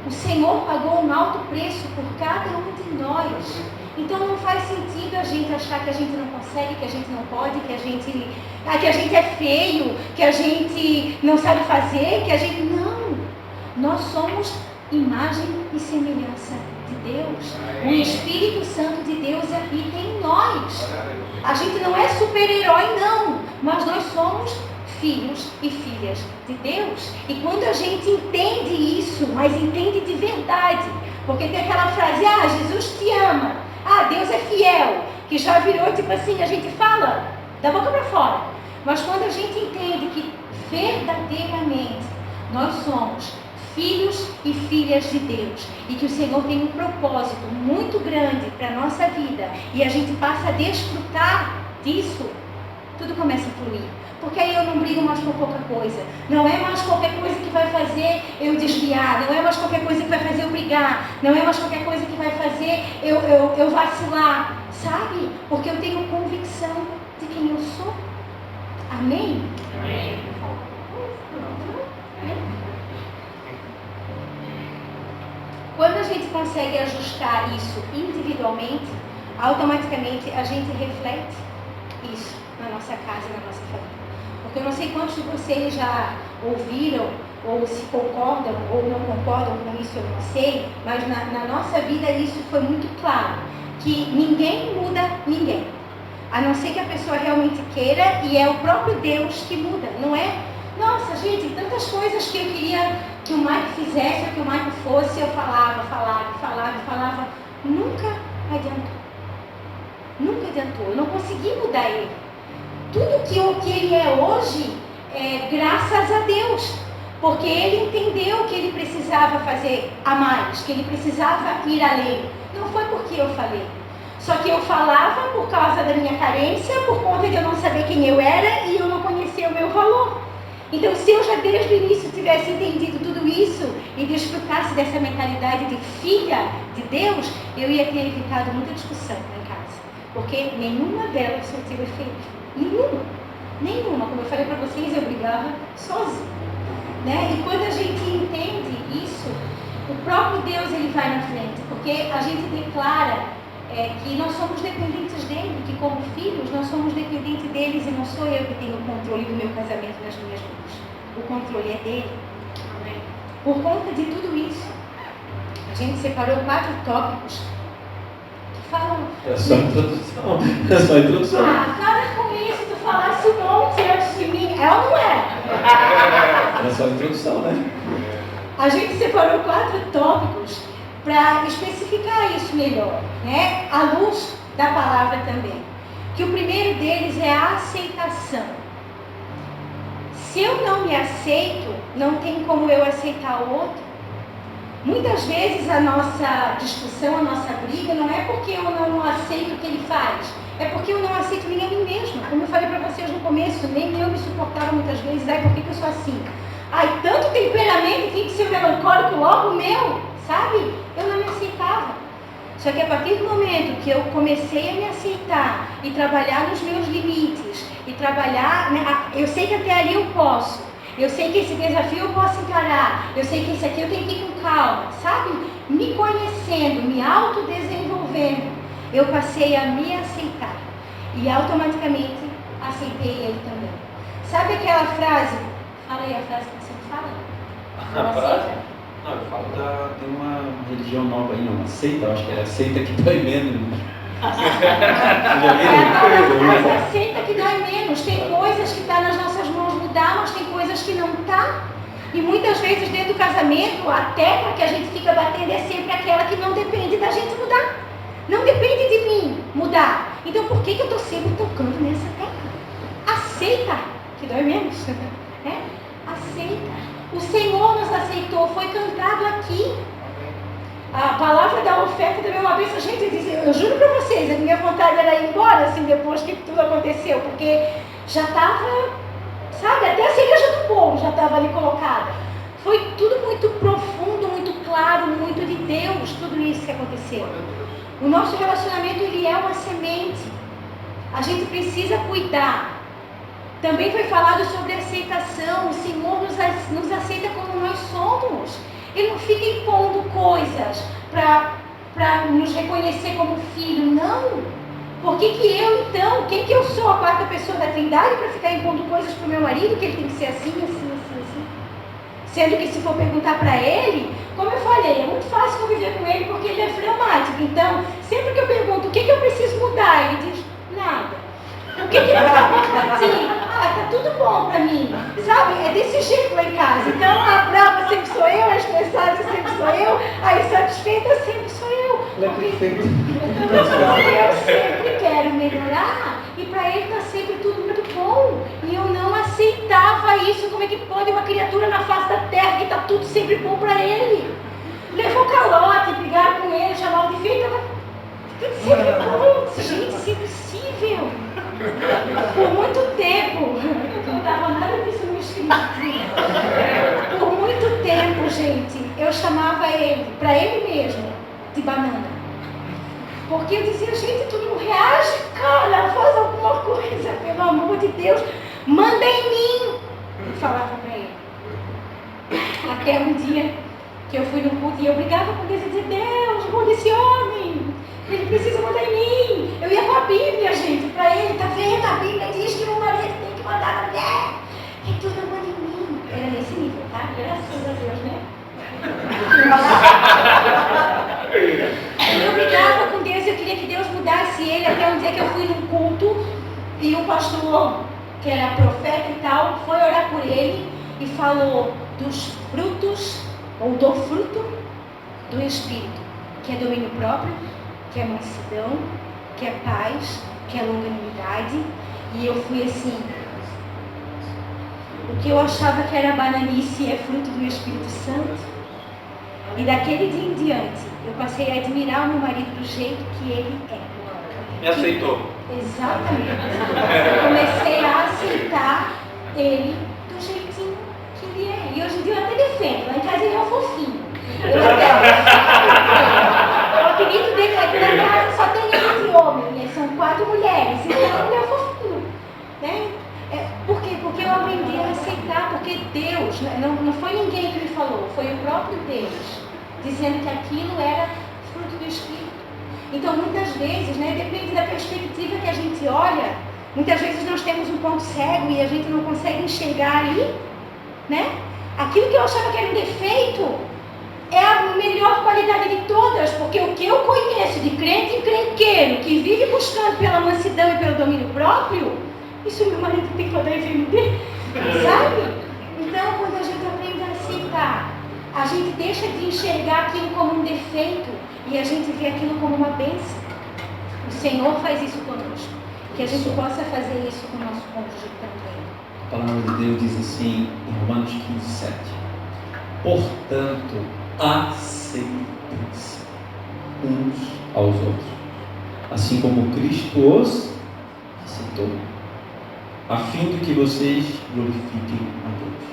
Speaker 2: O Senhor pagou um alto preço por cada um de nós. Então não faz sentido a gente achar que a gente não consegue, que a gente não pode, que a gente é feio, que a gente não sabe fazer, que a gente... Não! Nós somos imagem e semelhança de Deus. O Espírito Santo de Deus habita em nós. A gente não é super-herói, não, mas nós somos filhos e filhas de Deus. E quando a gente entende isso, mas entende de verdade, porque tem aquela frase, Jesus te ama, Deus é fiel, que já virou tipo assim, a gente fala da boca para fora. Mas quando a gente entende que verdadeiramente nós somos filhos e filhas de Deus, e que o Senhor tem um propósito muito grande para a nossa vida, e a gente passa a desfrutar disso, tudo começa a fluir. Porque aí eu não brigo mais com pouca coisa. Não é mais qualquer coisa que vai fazer eu desviar. Não é mais qualquer coisa que vai fazer eu brigar. Não é mais qualquer coisa que vai fazer eu vacilar. Sabe? Porque eu tenho convicção de quem eu sou. Amém? Amém. Quando a gente consegue ajustar isso individualmente, automaticamente a gente reflete isso na nossa casa, na nossa família. Porque eu não sei quantos de vocês já ouviram, ou se concordam, ou não concordam com isso, eu não sei, mas na nossa vida isso foi muito claro, que ninguém muda ninguém, a não ser que a pessoa realmente queira, e é o próprio Deus que muda, não é? Nossa, gente, tantas coisas que eu queria que o Mike fizesse, ou que o Mike fosse, eu falava, nunca adiantou. Nunca adiantou, eu não consegui mudar ele. Tudo que ele é hoje é graças a Deus, porque ele entendeu que ele precisava fazer a mais, que ele precisava ir além. Não foi porque eu falei, só que eu falava por causa da minha carência, por conta de eu não saber quem eu era e eu não conhecer o meu valor. Então, se eu já desde o início tivesse entendido tudo isso e desfrutasse dessa mentalidade de filha de Deus, eu ia ter evitado muita discussão em casa, porque nenhuma delas surtiu efeito. Nenhuma. Como eu falei para vocês, eu brigava sozinha, né? E quando a gente entende isso, o próprio Deus ele vai na frente, porque a gente declara que nós somos dependentes dele, que como filhos nós somos dependentes deles, e não sou eu que tenho o controle do meu casamento nas minhas mãos. O controle é dele. Amém. Por conta de tudo isso, a gente separou 4 tópicos que falam...
Speaker 3: É só introdução.
Speaker 2: Para com isso, tu falasse um monte antes de mim. É ou não é?
Speaker 3: É só introdução, né?
Speaker 2: A gente separou 4 tópicos para especificar isso melhor, né? À luz da palavra também. Que o primeiro deles é a aceitação. Se eu não me aceito, não tem como eu aceitar o outro. Muitas vezes a nossa discussão, a nossa briga, não é porque eu não aceito o que ele faz, é porque eu não aceito nem a mim mesma. Como eu falei para vocês no começo, nem eu me suportava muitas vezes. Por que eu sou assim? Tanto temperamento, tem que ser melancólico logo o meu, sabe? Eu não me aceitava. Só que a partir do momento que eu comecei a me aceitar e trabalhar nos meus limites, e trabalhar, né, eu sei que até ali eu posso, eu sei que esse desafio eu posso encarar, eu sei que esse aqui eu tenho que ir com calma, sabe? Me conhecendo, me autodesenvolvendo, eu passei a me aceitar. E automaticamente aceitei ele também. Sabe aquela frase? Fala aí a frase que você fala.
Speaker 3: A frase? Não, eu falo de uma religião nova aí, não. Uma seita, eu acho que é a seita que dói menos.
Speaker 2: É a seita que dói menos. Tem coisas que estão nas nossas mãos mudar, mas tem coisas que não tá. E muitas vezes dentro do casamento, a tecla que a gente fica batendo é sempre aquela que não depende da gente mudar. Não depende de mim mudar. Então por que eu estou sempre tocando nessa tecla? Aceita, que dói menos. Né? Aceita. O Senhor nos aceitou, foi cantado aqui. A palavra da oferta também é uma bênção. Gente, eu juro para vocês, a minha vontade era ir embora, assim, depois que tudo aconteceu, porque já estava, sabe, até a cereja do bolo já estava ali colocada. Foi tudo muito profundo, muito claro, muito de Deus, tudo isso que aconteceu. O nosso relacionamento, ele é uma semente. A gente precisa cuidar. Também foi falado sobre aceitação. O Senhor nos aceita como nós somos. Ele não fica impondo coisas para nos reconhecer como filho, não. Por que eu então, quem que eu sou, a quarta pessoa da Trindade, para ficar impondo coisas para o meu marido, que ele tem que ser assim, assim, assim, assim? Sendo que se for perguntar para ele, como eu falei, é muito fácil conviver com ele porque ele é fleumático. Então, sempre que eu pergunto o que eu preciso mudar, ele diz, nada. O que ele fala? Sim, tá tudo bom pra mim, sabe? É desse jeito lá em casa. Então a brava sempre sou eu, a estressada sempre sou eu, a insatisfeita sempre sou eu. Porque eu sempre quero melhorar e pra ele tá sempre tudo muito bom. E eu não aceitava isso. Como é que pode uma criatura na face da terra que tá tudo sempre bom pra ele? Levou calote, brigaram com ele, chamaram de feio, tava tudo sempre bom. Gente, isso é impossível. Por muito tempo, não estava nada disso no espírito. Por muito tempo, gente, eu chamava ele, para ele mesmo, de banana. Porque eu dizia, gente, tu não reage, cara, faz alguma coisa, pelo amor de Deus, manda em mim. Eu falava para ele. Até um dia que eu fui no culto e eu brigava com Deus e dizia, Deus, muda esse homem. Ele precisa mandar em mim. Eu ia com a Bíblia, gente, para ele. Tá vendo? A Bíblia diz que o marido tem que mandar na mulher. E tudo manda em mim. Era nesse nível, tá? Graças a Deus, né? Eu brigava com Deus. Eu queria que Deus mudasse ele. Até um dia que eu fui num culto e o pastor, que era profeta e tal, foi orar por ele e falou dos frutos, ou do fruto do Espírito, que é domínio próprio, que é mansidão, que é paz, que é longanimidade. E eu fui assim, o que eu achava que era bananice é fruto do Espírito Santo. E daquele dia em diante, eu passei a admirar o meu marido do jeito que ele é.
Speaker 3: Me aceitou.
Speaker 2: Exatamente. Eu comecei a aceitar ele do jeitinho que ele é. E hoje em dia eu até defendo, lá em casa ele é um fofinho. O apelido dele aqui na casa só tem ele de homem, são 4 mulheres, então ele é fofinho, né? Por quê? Porque eu aprendi a aceitar, porque Deus, não foi ninguém que me falou, foi o próprio Deus, dizendo que aquilo era fruto do Espírito. Então muitas vezes, né, depende da perspectiva que a gente olha, muitas vezes nós temos um ponto cego e a gente não consegue enxergar ali, né? Aquilo que eu achava que era um defeito, é a melhor qualidade de todas, porque o que eu conheço de crente encrenqueiro, que vive buscando pela mansidão e pelo domínio próprio, isso meu marido tem que poder entender, sabe? Então, quando a gente aprende a aceitar, a gente deixa de enxergar aquilo como um defeito e a gente vê aquilo como uma bênção. O Senhor faz isso conosco, que a gente possa fazer isso com o nosso cônjuge também.
Speaker 3: A palavra de Deus diz assim, em Romanos 15:7. Portanto, aceitem-se uns aos outros, assim como Cristo os aceitou, a fim de que vocês glorifiquem a Deus.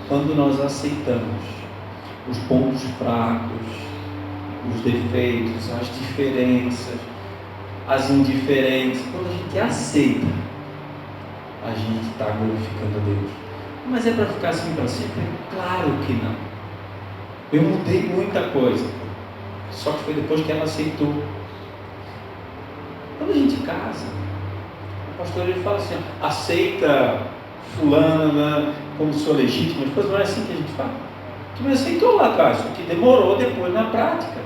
Speaker 3: Quando nós aceitamos os pontos fracos, os defeitos, as diferenças, as indiferenças, quando a gente aceita, a gente está glorificando a Deus. Mas é para ficar assim para sempre? Claro que não. Eu mudei muita coisa, só que foi depois que ela aceitou. Quando a gente casa, pastor ele fala assim, aceita fulana como sua legítima, depois não é assim que a gente fala. Tu me aceitou lá atrás, só que demorou depois na prática.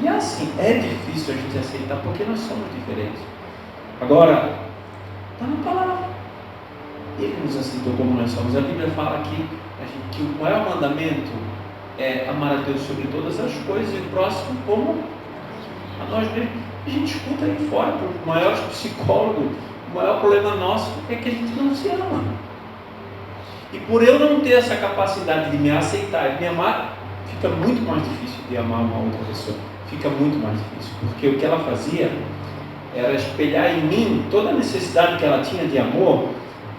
Speaker 3: E assim, é difícil a gente aceitar porque nós somos diferentes. Agora, está na palavra. Ele nos aceitou como nós somos. A Bíblia fala que o maior mandamento é amar a Deus sobre todas as coisas e o próximo como a nós mesmos. A gente escuta aí fora, o maior psicólogo, o maior problema nosso é que a gente não se ama. E por eu não ter essa capacidade de me aceitar e de me amar, fica muito mais difícil de amar uma outra pessoa. Fica muito mais difícil, porque o que ela fazia era espelhar em mim toda a necessidade que ela tinha de amor,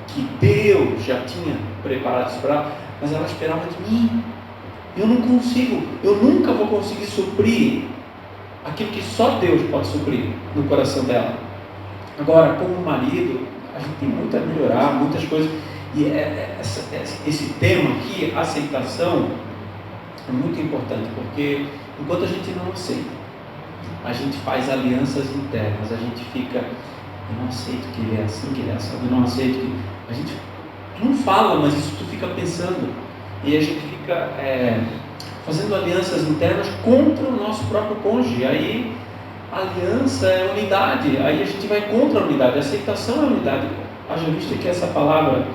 Speaker 3: que Deus já tinha preparado para ela, mas ela esperava de mim. Eu não consigo, eu nunca vou conseguir suprir aquilo que só Deus pode suprir no coração dela. Agora, como marido, a gente tem muito a melhorar, muitas coisas, e esse tema aqui, aceitação, é muito importante, porque enquanto a gente não aceita, a gente faz alianças internas, a gente fica, eu não aceito que ele é assim, que ele é assim, eu não aceito que... A gente não fala, mas isso tu fica pensando, e a gente fica fazendo alianças internas contra o nosso próprio cônjuge. Aí a aliança é unidade, aí a gente vai contra a unidade, a aceitação é unidade. Haja visto que essa palavra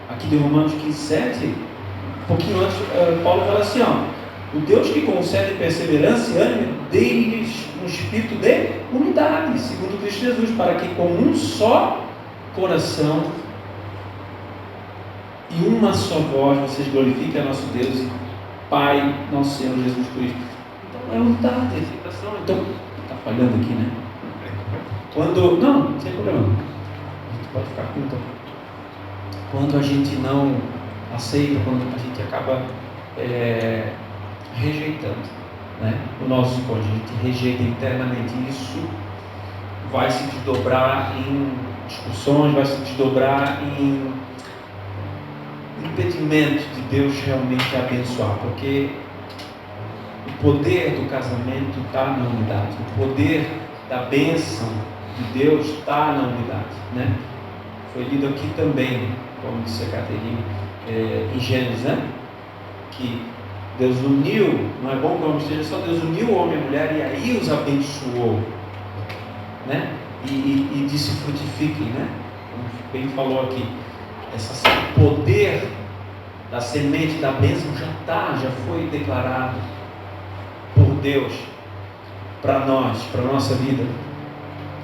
Speaker 3: aqui de Romanos 15:7, um pouquinho antes, Paulo fala assim, ó, o Deus que concede perseverança e ânimo, dê-lhes um espírito de unidade, segundo Cristo Jesus, para que com um só coração e uma só voz vocês glorifiquem a nosso Deus e Pai, nosso Senhor Jesus Cristo. Então é unidade, aceitação. Então, está falhando aqui, né? Não, sem problema. A gente pode ficar com quando a gente não aceita, quando a gente acaba rejeitando, né, o nosso cônjuge, a gente rejeita internamente, isso vai se desdobrar em discussões, vai se desdobrar em impedimento de Deus realmente abençoar, porque o poder do casamento está na unidade, o poder da bênção de Deus está na unidade, né? Foi lido aqui também, como disse a Caterine, em Gênesis, né? Que Deus uniu, não é bom que o homem esteja só, Deus uniu o homem e a mulher e aí os abençoou, né? E disse frutifiquem, né? Como bem falou aqui, o poder da semente da bênção já foi declarado por Deus para nós, para a nossa vida,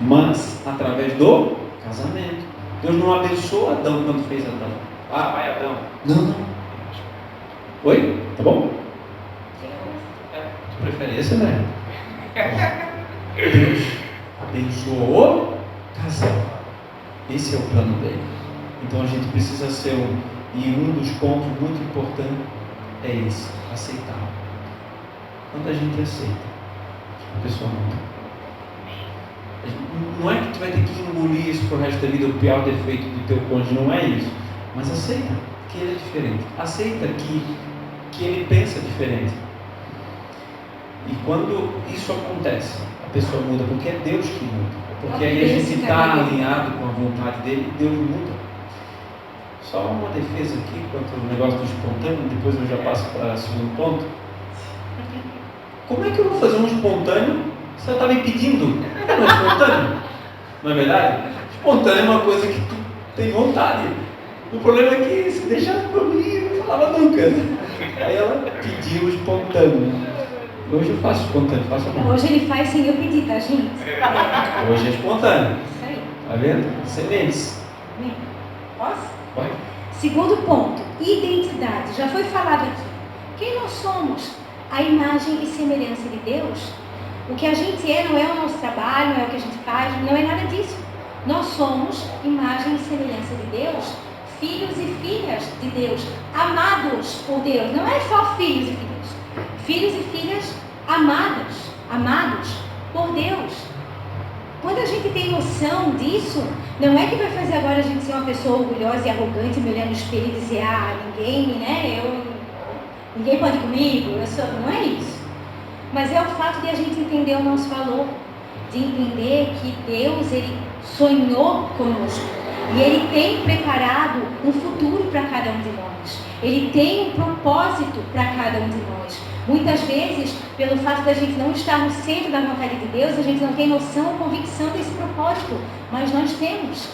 Speaker 3: mas através do casamento. Deus não abençoou Adão quando fez Adão. Vai Adão. Não. Oi? Tá bom? De preferência, né? Deus abençoou o casal. Esse é o plano dele. Então a gente precisa ser um dos pontos muito importantes é esse, aceitar. Quando a gente aceita, a pessoa muda. Não é que tu vai ter que engolir isso pro resto da vida, o pior defeito do teu cônjuge, não é isso. Mas aceita que ele é diferente. Aceita que ele pensa diferente. E quando isso acontece, a pessoa muda, porque é Deus que muda. Porque aí a gente está alinhado com a vontade dele e Deus muda. Só uma defesa aqui quanto ao negócio do espontâneo, depois eu já passo para o segundo ponto. Como é que eu vou fazer um espontâneo se ela está me pedindo? Não é espontâneo? Não é verdade? Espontâneo é uma coisa que tu tem vontade. O problema é que se deixasse por mim, eu não falava nunca. Aí ela pediu espontâneo. Hoje eu faço espontâneo, faço a mão.
Speaker 2: Hoje ele faz sem eu pedir, tá, gente?
Speaker 3: Hoje é espontâneo.
Speaker 2: Isso aí.
Speaker 3: Tá vendo? Sementes.
Speaker 2: Posso?
Speaker 3: Vai.
Speaker 2: Segundo ponto, identidade. Já foi falado aqui. Quem nós somos? A imagem e semelhança de Deus. O que a gente é não é o nosso trabalho, não é o que a gente faz, não é nada disso. Nós somos imagem e semelhança de Deus, filhos e filhas de Deus, amados por Deus. Não é só filhos e filhas. Filhos e filhas amados por Deus. Quando a gente tem noção disso, não é que vai fazer agora a gente ser uma pessoa orgulhosa e arrogante, me olhar no espelho e dizer, ninguém pode comigo, não é isso. Mas é o fato de a gente entender o nosso valor. de entender que Deus, Ele sonhou conosco. E Ele tem preparado um futuro para cada um de nós. Ele tem um propósito para cada um de nós. Muitas vezes, pelo fato da gente não estar no centro da vontade de Deus, a gente não tem noção ou convicção desse propósito. Mas nós temos.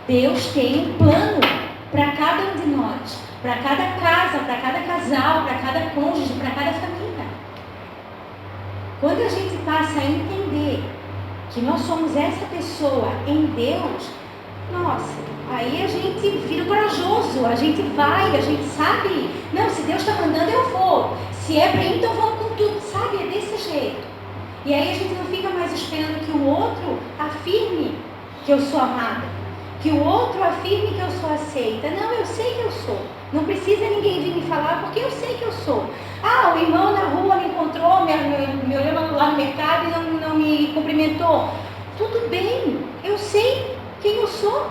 Speaker 2: Deus tem um plano para cada um de nós. Para cada casa, para cada casal, para cada cônjuge, para cada família. Quando a gente passa a entender que nós somos essa pessoa em Deus, nossa, aí a gente vira corajoso, a gente vai, a gente sabe, não, se Deus está mandando eu vou, se é para ir então vamos com tudo, sabe, é desse jeito. E aí a gente não fica mais esperando que o outro afirme que eu sou amada, que o outro afirme que eu sou aceita. Não, eu sei que eu sou, não precisa ninguém vir me falar porque eu sei que eu sou. Ah, o irmão na rua me encontrou, me olhou lá no mercado e não me cumprimentou. Tudo bem, eu sei quem eu sou.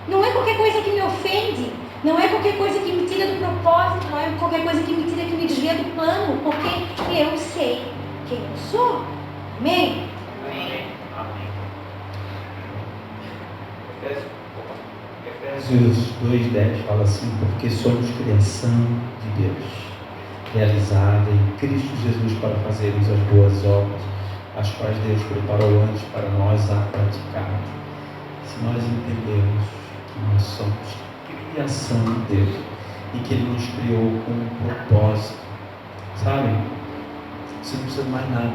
Speaker 2: Não é qualquer coisa que me ofende, não é qualquer coisa que me tira do propósito, não é qualquer coisa que me tira, que me desvia do plano, porque eu sei quem eu sou. Amém?
Speaker 1: Amém. Efésios 2:10 fala assim: porque somos criação de Deus, realizada em Cristo Jesus para fazermos as boas obras, as quais Deus preparou antes para nós a praticarmos. Se nós entendemos que nós somos criação de Deus e que Ele nos criou com um propósito, sabe? Você não precisa de mais nada.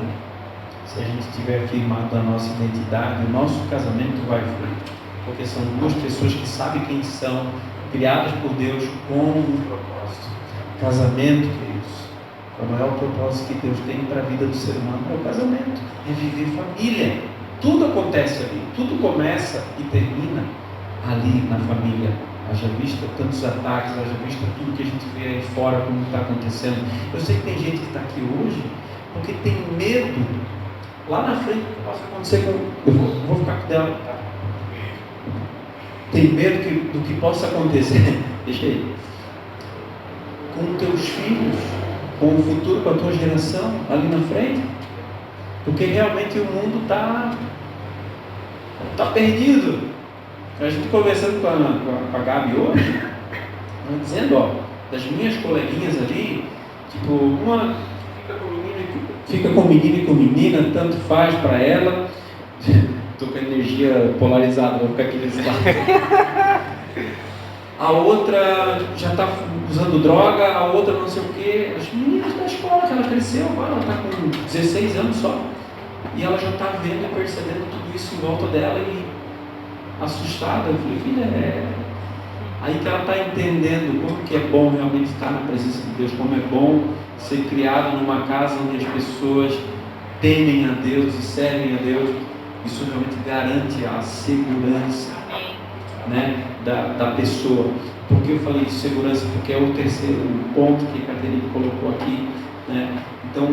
Speaker 1: Se a gente tiver firmado a nossa identidade, o nosso casamento vai fluir, porque são duas pessoas que sabem quem são, criadas por Deus com um propósito. Casamento, queridos, o maior propósito que Deus tem para a vida do ser humano é o casamento, é viver família. Tudo acontece ali, tudo começa e termina ali na família. Haja vista tantos ataques, haja vista tudo que a gente vê aí fora, como está acontecendo. Eu sei que tem gente que está aqui hoje porque tem medo lá na frente que possa acontecer com... Eu vou ficar com dela, tá? Tem medo do que possa acontecer, deixa aí, com teus filhos, com o futuro, com a tua geração ali na frente, porque realmente o mundo está perdido. A gente conversando com a Gabi hoje, dizendo, ó, das minhas coleguinhas ali, tipo, uma fica com menino e com menina, tanto faz para ela. Estou com a energia polarizada, vou ficar aqui nesse lado. A outra já está usando droga, a outra não sei o quê. As meninas da escola, que ela cresceu agora, ela está com 16 anos só. E ela já está vendo e percebendo tudo isso em volta dela e assustada. Eu falei, filha, aí que ela está entendendo como que é bom realmente estar na presença de Deus, como é bom ser criado numa casa onde as pessoas temem a Deus e servem a Deus. Isso realmente garante a segurança, né, da pessoa. Por que eu falei de segurança? Porque é o terceiro ponto que a Caterine colocou aqui, né? Então,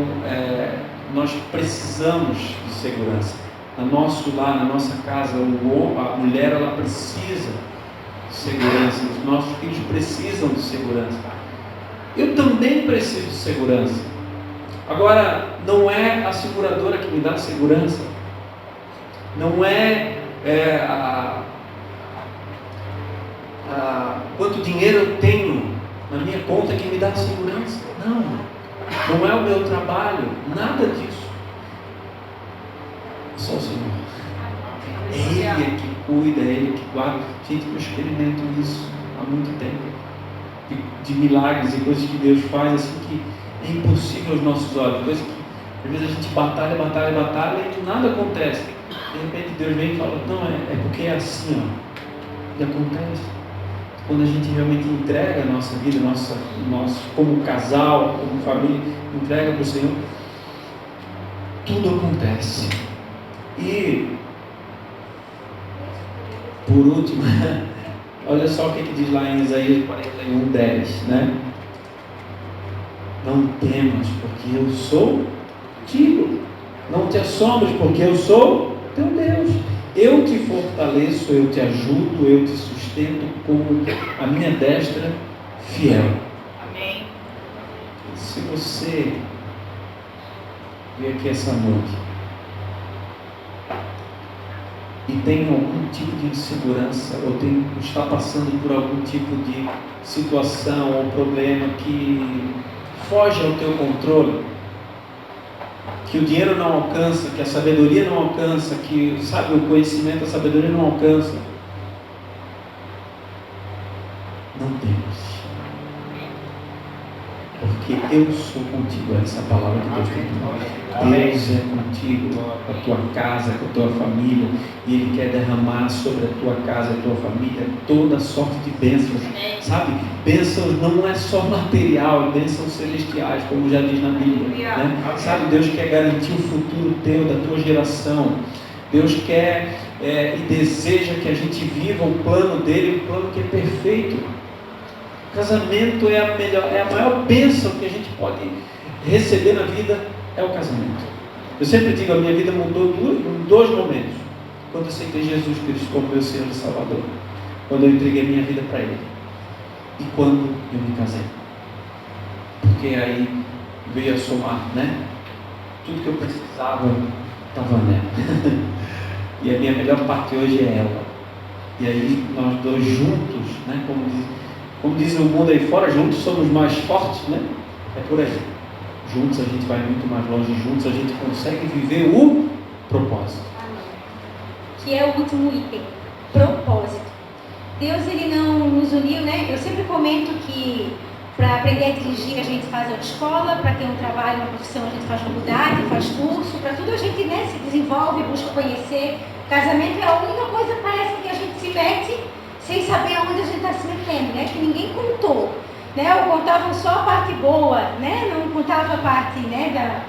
Speaker 1: nós precisamos de segurança. No nosso lar, na nossa casa, a mulher, ela precisa de segurança. Os nossos filhos precisam de segurança. Eu também preciso de segurança. Agora, não é a seguradora que me dá segurança. Não quanto dinheiro eu tenho na minha conta que me dá segurança. Não é o meu trabalho, nada disso. Só o Senhor. Ele é que cuida, Ele que guarda. Gente, eu experimento isso há muito tempo. De milagres e coisas que Deus faz assim que é impossível aos nossos olhos. Coisas que às vezes a gente batalha e nada acontece. De repente Deus vem e fala, não, é porque é assim, ó. E acontece. Quando a gente realmente entrega a nossa vida, nosso como casal, como família, entrega para o Senhor, tudo acontece. E por último, olha só o que diz lá em Isaías 41:10, né? Não temas, porque eu sou contigo. Não te assombres, porque eu sou teu Deus. Eu te fortaleço, eu te ajudo, eu te sustento com a minha destra fiel.
Speaker 4: Amém.
Speaker 1: Se você vir aqui essa noite
Speaker 3: e tem algum tipo de insegurança, ou está passando por algum tipo de situação ou problema que foge ao teu controle, que o dinheiro não alcança, que a sabedoria não alcança, que, sabe, o conhecimento, a sabedoria não alcança, não temas, porque eu sou contigo. Essa palavra que Deus tem. Deus é contigo, com a tua casa, com a tua família, e Ele quer derramar sobre a tua casa, a tua família, toda sorte de bênçãos, sabe? Bênçãos não é só material, é bênçãos celestiais, como já diz na Bíblia, né? Sabe, Deus quer garantir o futuro teu, da tua geração. Deus quer e deseja que a gente viva o plano dele, um plano que é perfeito. Casamento é a maior bênção que a gente pode receber na vida, é o casamento. Eu sempre digo, a minha vida mudou em dois momentos: quando eu aceitei Jesus Cristo como meu Senhor e Salvador, quando eu entreguei minha vida para Ele, e quando eu me casei, porque aí veio a somar, né? Tudo que eu precisava estava nela. E a minha melhor parte hoje é ela. E aí nós dois juntos, né? Como diz o mundo aí fora, juntos somos mais fortes, né? É por aí. Juntos a gente vai muito mais longe, juntos a gente consegue viver o propósito.
Speaker 2: Que é o último item, propósito. Deus, Ele não nos uniu, né? Eu sempre comento que para aprender a dirigir a gente faz autoescola, para ter um trabalho, uma profissão a gente faz faculdade, faz curso, para tudo a gente, né, se desenvolve, busca conhecer. Casamento é a única coisa, parece, que a gente se mete sem saber aonde a gente está se metendo, né? Que ninguém contou, né? Ou contavam só a parte boa, né? Não contava a parte, né,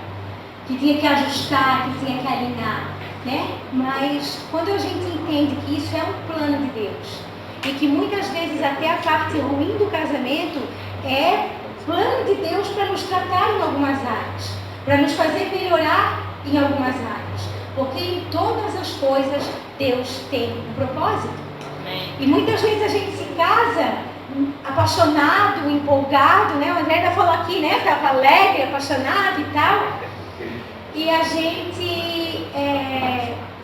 Speaker 2: que tinha que ajustar, que tinha que alinhar, né? Mas quando a gente entende que isso é um plano de Deus e que muitas vezes até a parte ruim do casamento é plano de Deus para nos tratar em algumas áreas, para nos fazer melhorar em algumas áreas, porque em todas as coisas Deus tem um propósito. E muitas vezes a gente se casa apaixonado, empolgado, né? O André ainda falou aqui, né? Estava alegre, apaixonado e tal. E a gente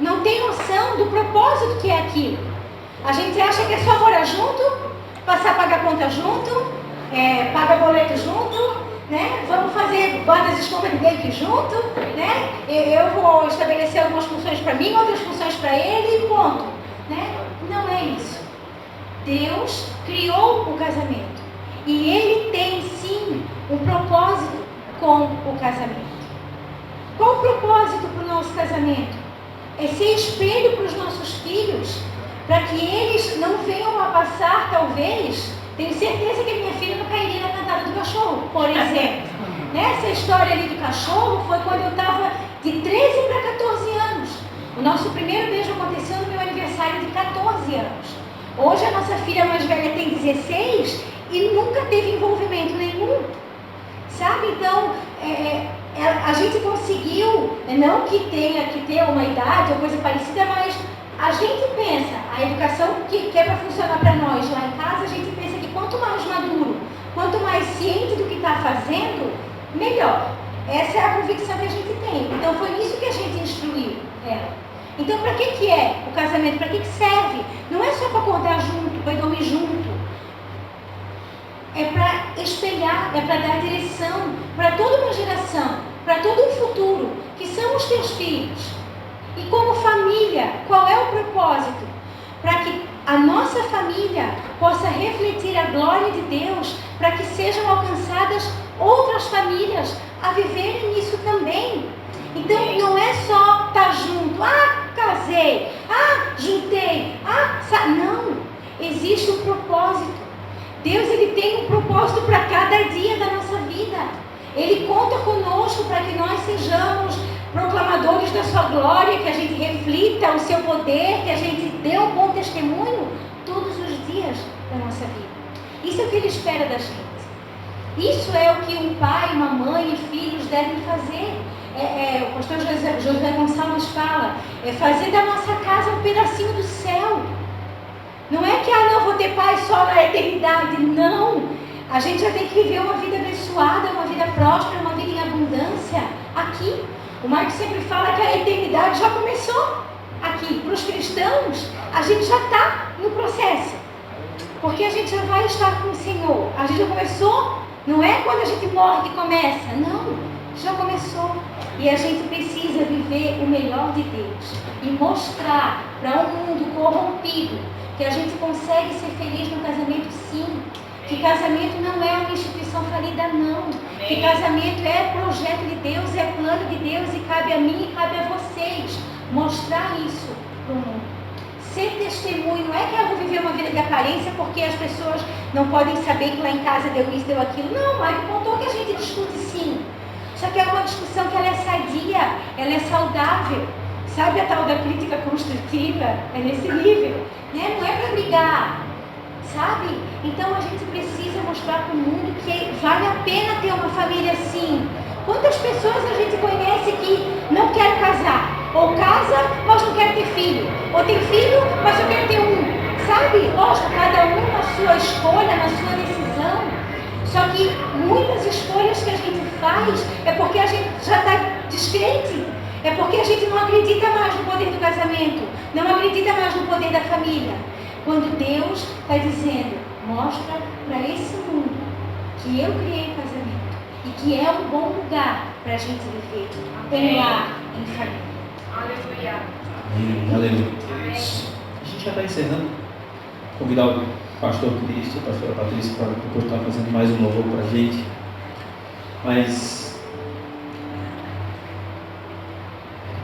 Speaker 2: não tem noção do propósito que é aquilo. A gente acha que é só morar junto, passar a pagar conta junto, pagar boleto junto, né? Vamos fazer bandas de escova de dente junto, né? Eu vou estabelecer algumas funções para mim, outras funções para ele e ponto, né? Não é isso. Deus criou o casamento e Ele tem sim um propósito com o casamento. Qual o propósito para o nosso casamento? É ser espelho para os nossos filhos, para que eles não venham a passar, talvez. Tenho certeza que a minha filha não cairia na cantada do cachorro, por exemplo. Nessa história ali do cachorro foi quando eu estava de 13 para 14 anos. O nosso primeiro beijo aconteceu no meu aniversário de 14 anos. Hoje a nossa filha mais velha tem 16 e nunca teve envolvimento nenhum. Sabe? Então, a gente conseguiu, não que tenha que ter uma idade ou coisa parecida, mas a gente pensa, a educação que é para funcionar para nós lá em casa, a gente pensa que quanto mais maduro, quanto mais ciente do que está fazendo, melhor. Essa é a convicção que a gente tem. Então foi isso que a gente instruiu ela. Então para que é o casamento? Para que serve? Não é só para acordar junto, para dormir junto. É para espelhar, é para dar direção para toda uma geração, para todo um futuro, que são os teus filhos. E como família, qual é o propósito? Para que a nossa família possa refletir a glória de Deus, para que sejam alcançadas outras famílias a viverem isso também. Então não é só estar junto, casei, juntei, não. Existe um propósito. Deus, Ele tem um propósito para cada dia da nossa vida. Ele conta conosco para que nós sejamos proclamadores da sua glória, que a gente reflita o seu poder, que a gente dê um bom testemunho todos os dias da nossa vida. Isso é o que Ele espera da gente. Isso é o que um pai, uma mãe e filhos devem fazer. O pastor José Gonçalves fala, fazer da nossa casa um pedacinho do céu. Não é que não vou ter paz só na eternidade, não. A gente já tem que viver uma vida abençoada, uma vida próspera, uma vida em abundância aqui. O Marcos sempre fala que a eternidade já começou. aqui. Para os cristãos, a gente já está no processo. Porque a gente já vai estar com o Senhor. A gente já começou, não é quando a gente morre que começa. Não, já começou. E a gente precisa viver o melhor de Deus. E mostrar para um mundo corrompido que a gente consegue ser feliz no casamento, sim. Que casamento não é uma instituição falida, não. Que casamento é projeto de Deus, é plano de Deus e cabe a mim e cabe a vocês mostrar isso para o mundo. Ser testemunho, não é que eu vou viver uma vida de aparência porque as pessoas não podem saber que lá em casa deu isso, deu aquilo. Não, Mário contou que a gente discute sim. Só que é uma discussão que ela é sadia, ela é saudável. Sabe a tal da crítica construtiva? É nesse nível. Né? Não é para brigar. Sabe? Então a gente precisa mostrar para o mundo que vale a pena ter uma família assim. Quantas pessoas a gente conhece que não quer casar? Ou casa, mas não quer ter filho. Ou tem filho, mas só quer ter um. Sabe? Lógico, cada um na sua escolha, na sua decisão. Só que muitas escolhas que a gente faz é porque a gente já está descrente. É porque a gente não acredita mais no poder do casamento. Não acredita mais no poder da família. Quando Deus está dizendo, mostra para esse mundo que eu criei casamento e que é um bom lugar para a gente viver em lar, em família.
Speaker 4: Aleluia.
Speaker 3: Amém. Aleluia. A gente já está encerrando. Convidar o pastor Cristo, a pastora Patrícia, para depois estar fazendo mais um louvor para a gente. Mas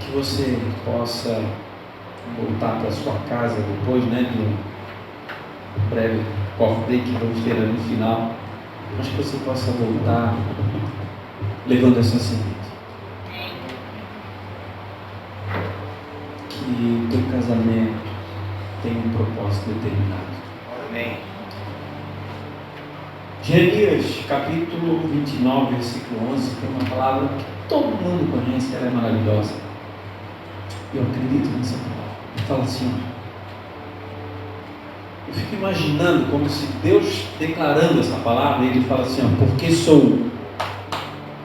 Speaker 3: que você possa voltar para a sua casa depois, né, de um breve coffee break que vamos ter no final, mas que você possa voltar levando essa semente. Que o teu casamento tem um propósito determinado.
Speaker 1: Amém.
Speaker 3: Jeremias, capítulo 29, versículo 11, tem uma palavra que todo mundo conhece, ela é maravilhosa. Eu acredito nessa palavra. Ele fala assim, eu fico imaginando como se Deus declarando essa palavra, ele fala assim, porque sou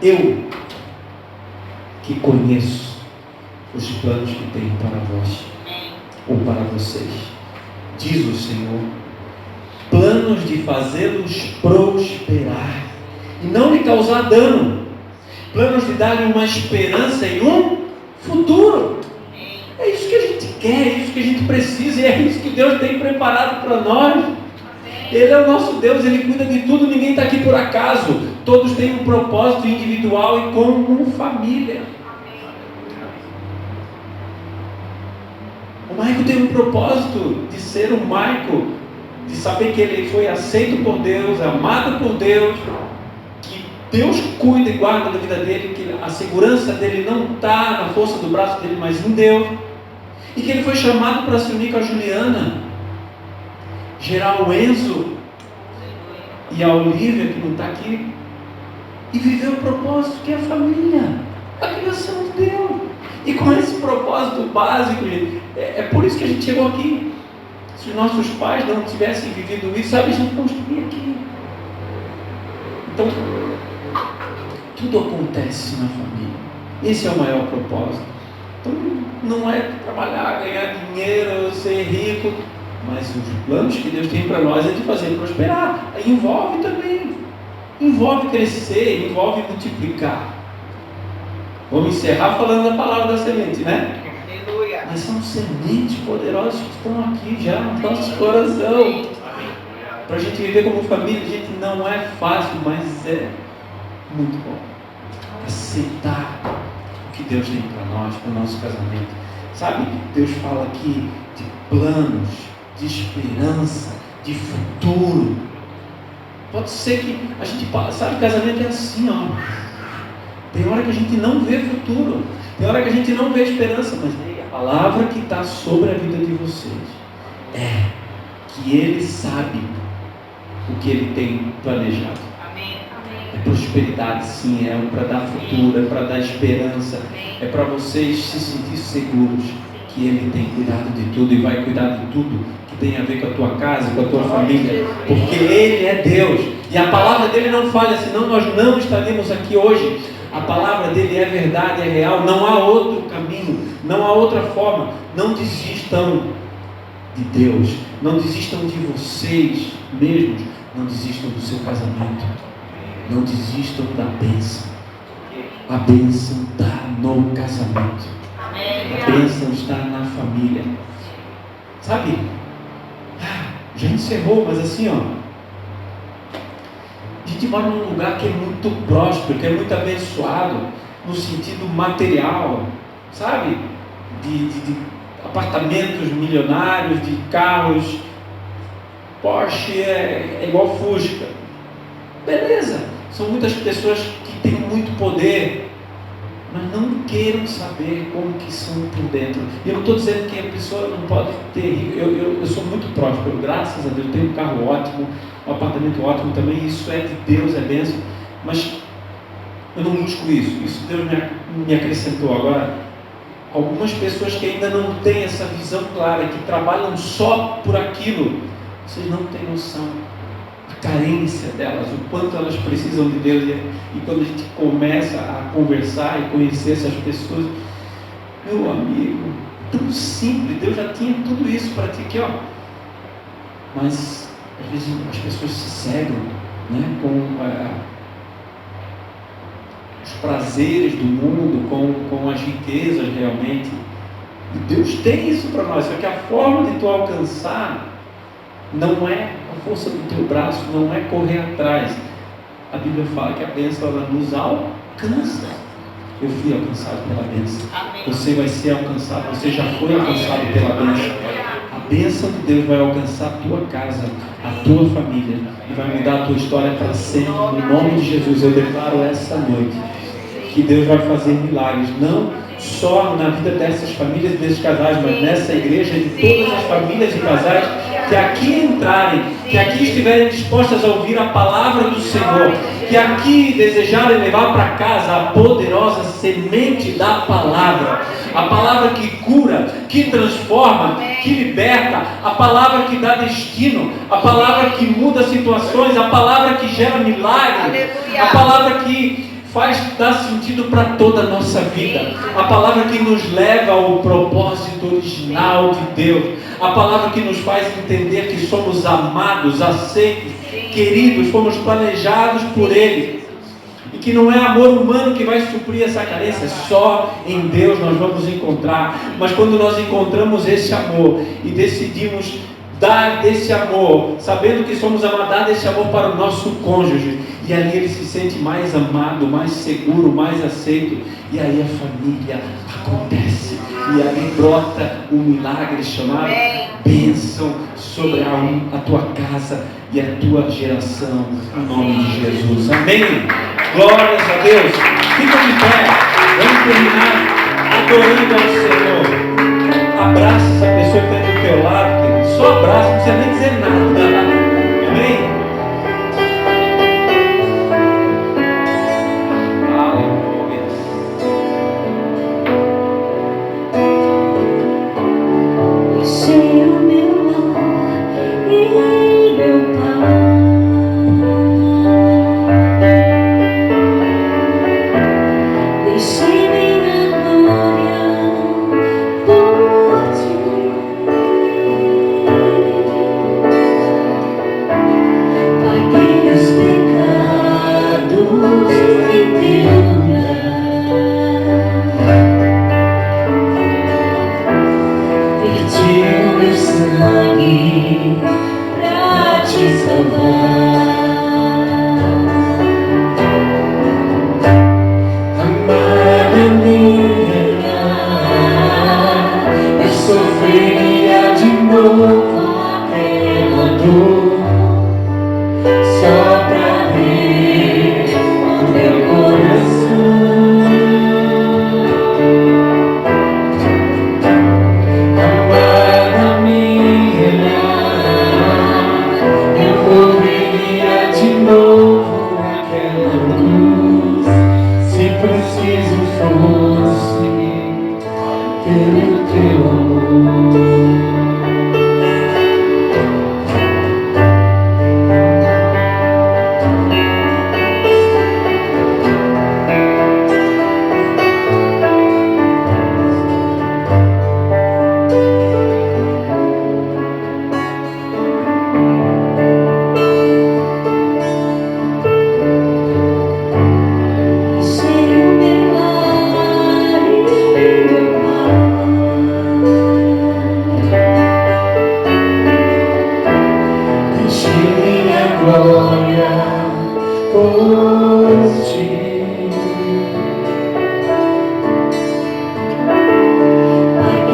Speaker 3: eu que conheço os planos que tenho para vós, ou para vocês, diz o Senhor, planos de fazê-los prosperar e não lhe causar dano, planos de dar-lhe uma esperança e um futuro. É isso que a gente quer, é isso que a gente precisa, e é isso que Deus tem preparado para nós. Ele é o nosso Deus, Ele cuida de tudo, ninguém está aqui por acaso. Todos têm um propósito individual e como família. O Maico tem um propósito de ser um Maico, de saber que ele foi aceito por Deus, amado por Deus, que Deus cuida e guarda da vida dele, que a segurança dele não está na força do braço dele, mas em Deus, e que ele foi chamado para se unir com a Juliana, gerar o Enzo e a Olivia, que não está aqui, e viver o propósito que é a família, a criação de Deus. E com esse propósito básico, gente, é por isso que a gente chegou aqui. Se os nossos pais não tivessem vivido isso, sabe, a gente não estaria aqui. Então, tudo acontece na família. Esse é o maior propósito. Então, não é trabalhar, ganhar dinheiro, ser rico, mas os planos que Deus tem para nós é de fazer prosperar. Aí envolve também, envolve crescer, envolve multiplicar. Vamos encerrar falando da palavra da semente, né?
Speaker 4: Aleluia.
Speaker 3: Mas são sementes poderosas que estão aqui já no nosso coração. Para a gente viver como família, gente, não é fácil, mas é muito bom. Aceitar o que Deus tem para nós, para o nosso casamento. Sabe, Deus fala aqui de planos, de esperança, de futuro. Pode ser que a gente, sabe, casamento é assim, ó. Tem hora que a gente não vê futuro, tem hora que a gente não vê esperança, mas a palavra que está sobre a vida de vocês é que Ele sabe o que Ele tem planejado.
Speaker 4: Amém.
Speaker 3: É prosperidade, sim, é para dar futuro, é para dar esperança, é para vocês se sentirem seguros que Ele tem cuidado de tudo e vai cuidar de tudo que tem a ver com a tua casa, com a tua família, porque Ele é Deus e a palavra dele não falha, senão nós não estaríamos aqui hoje. A palavra dele é verdade, é real. Não há outro caminho, não há outra forma. Não desistam de Deus. Não desistam de vocês mesmos. Não desistam do seu casamento. Não desistam da bênção. A bênção está no casamento. A bênção está na família. Sabe? Já encerrou, mas assim, ó. A gente mora num lugar que é muito próspero, que é muito abençoado, no sentido material, sabe? De apartamentos milionários, de carros. Porsche é igual Fusca. Beleza, são muitas pessoas que têm muito poder, mas não queiram saber como que são por dentro. E eu não estou dizendo que a pessoa não pode ter. Eu sou muito próspero, graças a Deus. Eu tenho um carro ótimo, um apartamento ótimo também. Isso é de Deus, é bênção. Mas eu não busco isso. Isso Deus me acrescentou. Agora, algumas pessoas que ainda não têm essa visão clara, que trabalham só por aquilo, vocês não têm noção a carência delas, o quanto elas precisam de Deus. E quando a gente começa a conversar e conhecer essas pessoas, meu amigo, tão simples, Deus já tinha tudo isso para ti aqui, ó. Mas às vezes as pessoas se cegam, né, com os prazeres do mundo, com as riquezas realmente. E Deus tem isso para nós, só que a forma de tu alcançar não é a força do teu braço, não é correr atrás. A Bíblia fala que a bênção ela nos alcança. Eu fui alcançado pela bênção. Você vai ser alcançado, você já foi alcançado pela bênção. A bênção de Deus vai alcançar a tua casa, a tua família, e vai mudar a tua história para sempre. No nome de Jesus, eu declaro essa noite que Deus vai fazer milagres, não só na vida dessas famílias e desses casais, mas nessa igreja, de todas as famílias e casais que aqui entrarem, que aqui estiverem dispostas a ouvir a palavra do Senhor, que aqui desejarem levar para casa a poderosa semente da palavra, a palavra que cura, que transforma, que liberta, a palavra que dá destino, a palavra que muda situações, a palavra que gera milagre, a palavra que faz dar sentido para toda a nossa vida, a palavra que nos leva ao propósito original de Deus, a palavra que nos faz entender que somos amados, aceitos, queridos, fomos planejados por Ele, e que não é amor humano que vai suprir essa carência, só em Deus nós vamos encontrar. Mas quando nós encontramos esse amor e decidimos dar desse amor, sabendo que somos amados, dar desse amor para o nosso cônjuge, e ali ele se sente mais amado, mais seguro, mais aceito, e aí a família acontece, e aí brota um milagre chamado bênção sobre a tua casa e a tua geração, em nome de Jesus. Amém? Glórias a Deus. Fica de pé, vamos terminar adorando ao Senhor. Abraça essa pessoa que está do teu lado, querido. Só abraça, não precisa nem dizer nada. Amém?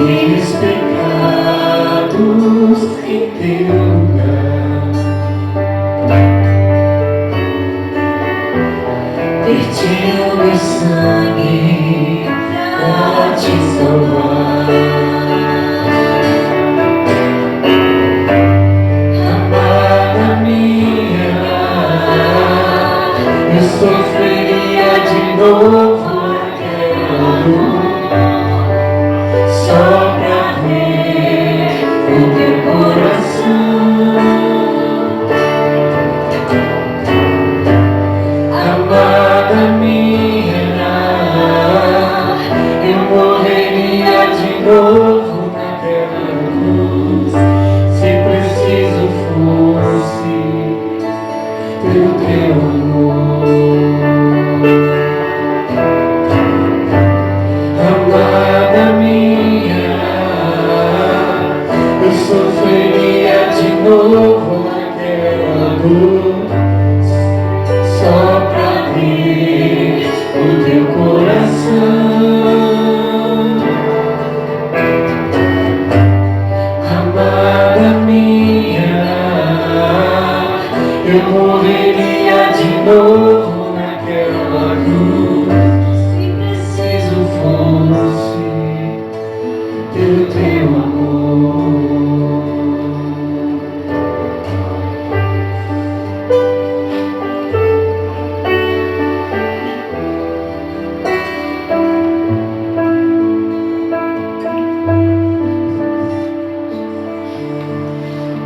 Speaker 3: meus pecados em teu lugar. Verti o meu sangue pra te salvar. Amada minha, eu sofreria de novo naquela luz, só pra ver o teu coração. Amada minha, eu morreria de novo naquela luz, se preciso fosse pelo teu amor. Amada minha, eu sofreria de novo naquela luz, só pra ver o teu coração. Amada minha, eu morreria de novo naquela luz, se preciso fosse pelo teu amor.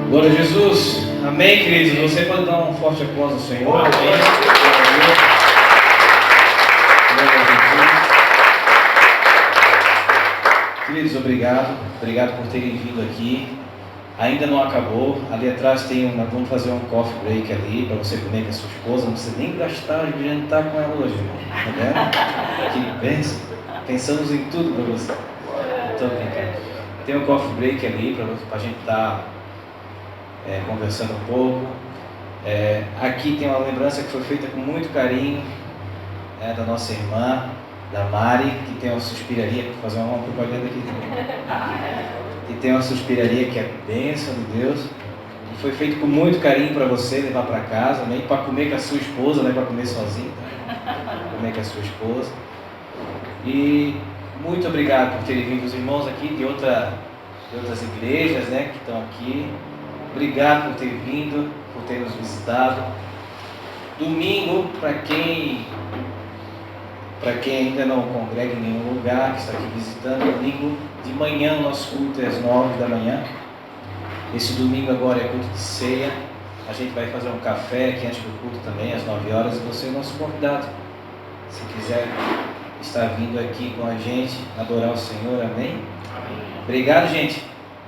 Speaker 1: Glória a Jesus. Amém, queridos? Você pode dar um forte aplauso ao Senhor. Amém. Glória a Deus. Queridos, obrigado. Obrigado por terem vindo aqui. Ainda não acabou. Ali atrás vamos fazer um coffee break ali para você comer com a sua esposa. Não precisa nem gastar de jantar com ela hoje, irmão. Tá vendo? Que bênção. Pensamos em tudo para você. Estou brincando. Tem um coffee break ali para a gente estar conversando um pouco. Aqui tem uma lembrança que foi feita com muito carinho, da nossa irmã, da Mari, que tem uma suspiraria, vou fazer uma propaganda aqui, que tem uma suspiraria que é bênção de Deus, e foi feito com muito carinho para você levar para casa, nem para comer com a sua esposa, não é para comer sozinho, comer com a sua esposa. E muito obrigado por terem vindo os irmãos aqui de outras igrejas, né, que estão aqui. Obrigado por ter vindo, por ter nos visitado. Domingo, para quem ainda não congrega em nenhum lugar, que está aqui visitando, domingo de manhã, nosso culto é às 9 da manhã. Esse domingo agora é culto de ceia. A gente vai fazer um café aqui antes do culto também, às 9 horas, e você é nosso convidado. Se quiser estar vindo aqui com a gente, adorar o Senhor, amém? Obrigado, gente.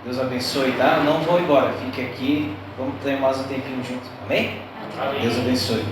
Speaker 1: Deus abençoe, tá? Não vou embora, fique aqui, vamos ter mais um tempinho juntos, amém? Amém. Deus abençoe.